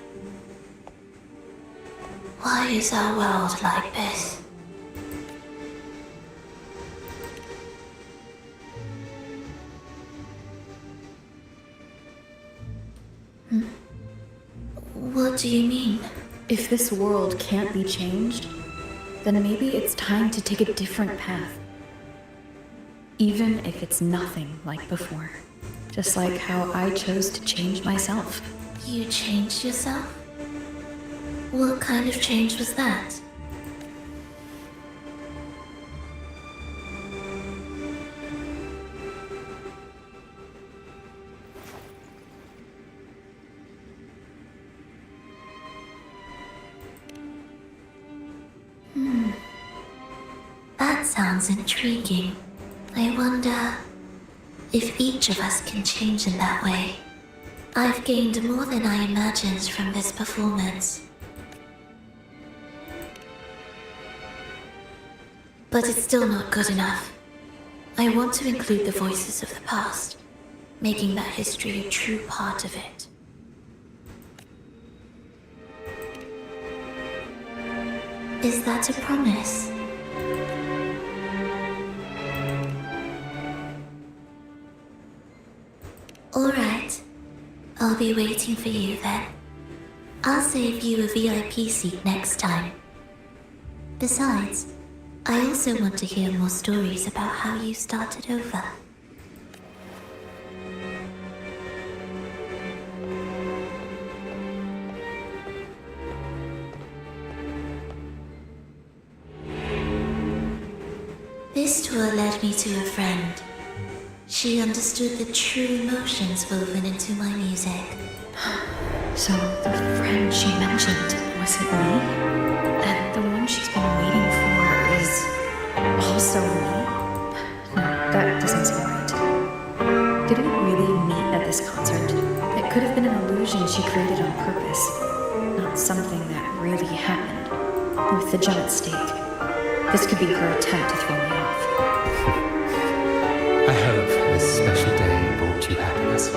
Why is our world like this? What do you mean? If this world can't be changed, then maybe it's time to take a different path. Even if it's nothing like before. Just like how I chose to change myself. You changed yourself? What kind of change was that? That sounds intriguing. I wonder if each of us can change in that way. I've gained more than I imagined from this performance. But it's still not good enough. I want to include the voices of the past, making that history a true part of it. Is that a promise? All right. I'll be waiting for you then. I'll save you a VIP seat next time. Besides, I also want to hear more stories about how you started over. This tour led me to a friend. She understood the true emotions woven into my music. So the friend she mentioned wasn't me? And the one she's been waiting for is also me? No, that doesn't seem right. Did we really meet at this concert? It could have been an illusion she created on purpose, not something that really happened. With the gem at stake, this could be her attempt to throw me off. I hope this special day brought you happiness.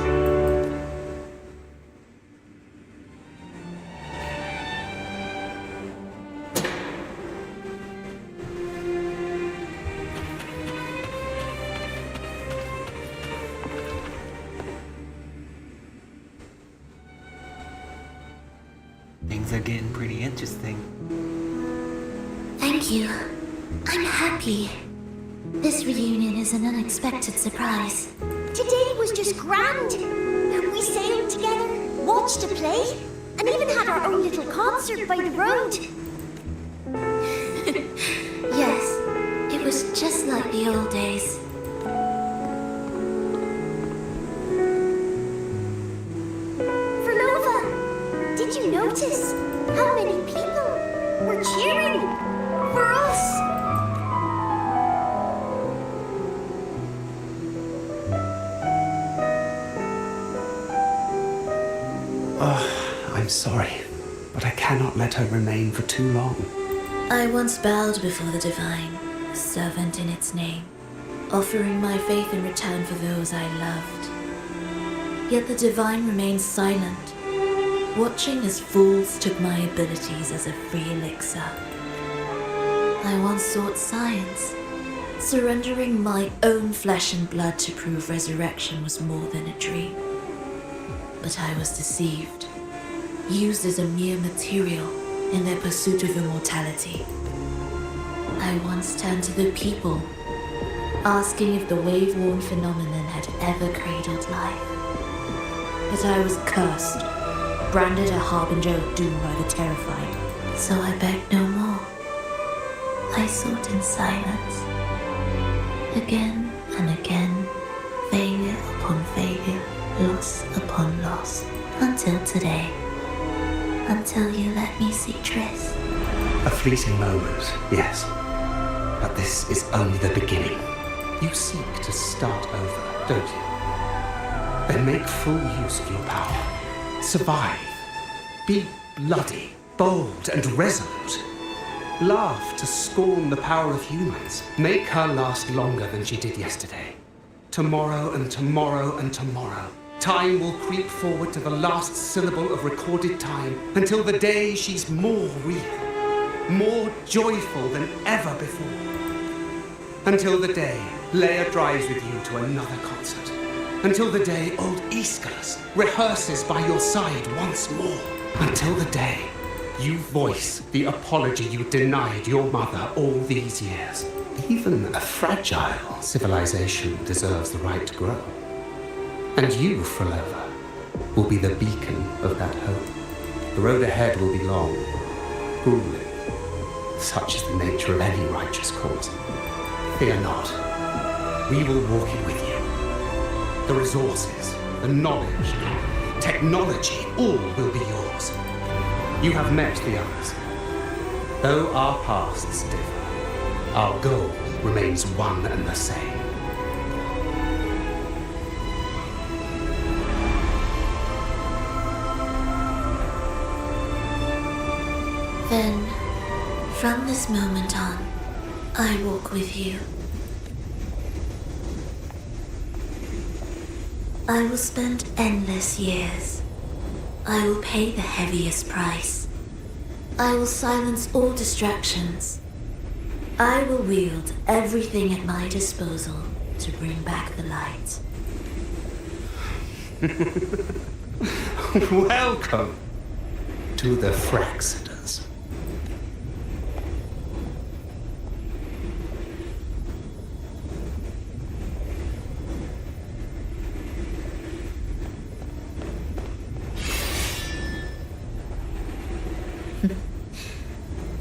Things are getting pretty interesting. Thank you. I'm happy. This reunion is an unexpected surprise. Today was just grand. We sailed together, watched a play, and even had our own little concert by the road. Yes, it was just like the old days. Phrolova, did you notice how many people were cheering for us? I'm sorry, but I cannot let her remain for too long. I once bowed before the divine, a servant in its name, offering my faith in return for those I loved. Yet the divine remained silent, watching as fools took my abilities as a free elixir. I once sought science, surrendering my own flesh and blood to prove resurrection was more than a dream. But I was deceived, used as a mere material in their pursuit of immortality. I once turned to the people, asking if the wave-worn phenomenon had ever cradled life. But I was cursed, branded a harbinger of doom by the terrified. So I begged no more. I sought in silence. Again and again, failure upon failure, loss upon loss, until today. Until you let me see Triss. A fleeting moment, yes. But this is only the beginning. You seek to start over, don't you? Then make full use of your power. Survive. Be bloody, bold, and resolute. Laugh to scorn the power of humans. Make her last longer than she did yesterday. Tomorrow and tomorrow and tomorrow. Time will creep forward to the last syllable of recorded time until the day she's more real, more joyful than ever before. Until the day Leia drives with you to another concert. Until the day old Aeschylus rehearses by your side once more. Until the day you voice the apology you denied your mother all these years. Even a fragile civilization deserves the right to grow. And you, Phrolova, will be the beacon of that hope. The road ahead will be long, grueling. Such is the nature of any righteous cause. Fear not. We will walk it with you. The resources, the knowledge, technology, all will be yours. You have met the others. Though our paths differ, our goal remains one and the same. Then, from this moment on, I walk with you. I will spend endless years. I will pay the heaviest price. I will silence all distractions. I will wield everything at my disposal to bring back the light. Welcome to the Fraxiters.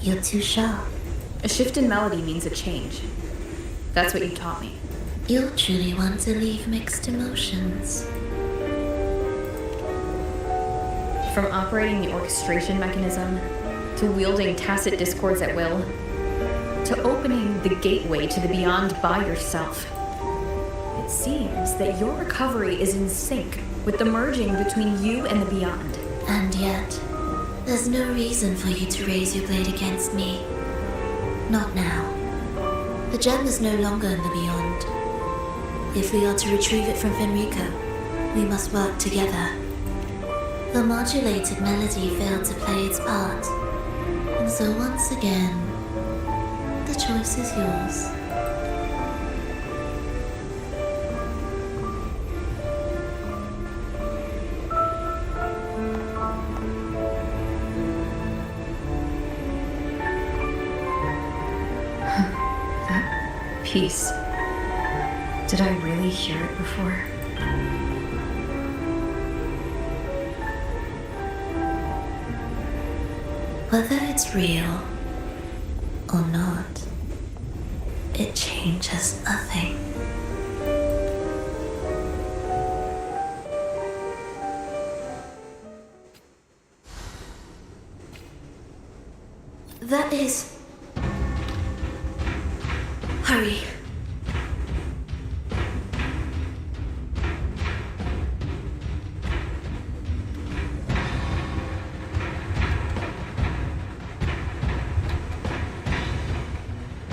You're too sharp. A shift in melody means a change. That's what you taught me. You'll truly want to leave mixed emotions. From operating the orchestration mechanism, to wielding tacit discords at will, to opening the gateway to the beyond by yourself. It seems that your recovery is in sync with the merging between you and the beyond. And yet, there's no reason for you to raise your blade against me. Not now. The gem is no longer in the beyond. If we are to retrieve it from Fenrico, we must work together. The modulated melody failed to play its part. And so once again, the choice is yours. Peace. Did I really hear it before? Whether it's real or not, it changes nothing. That is... Hurry.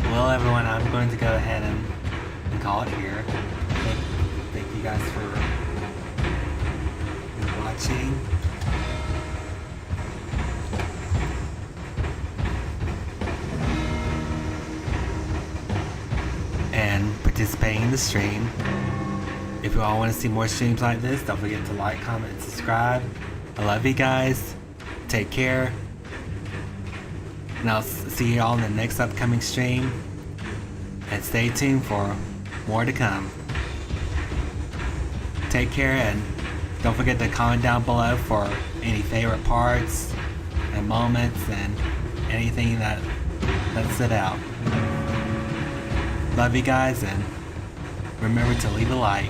Well, everyone, I'm going to go ahead and call it here. Thank you guys for watching. And participating in the stream. If you all want to see more streams like this, don't forget to like, comment, and subscribe. I love you guys. Take care. And I'll see you all in the next upcoming stream. And stay tuned for more to come. Take care, and don't forget to comment down below for any favorite parts and moments and anything that stood out. Love you guys, and remember to leave a like.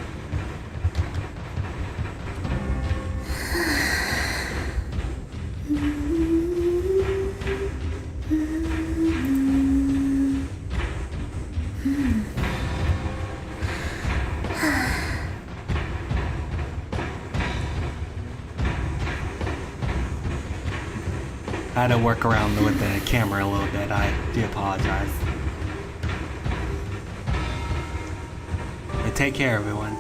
I had to work around with the camera a little bit. I do apologize. But take care, everyone.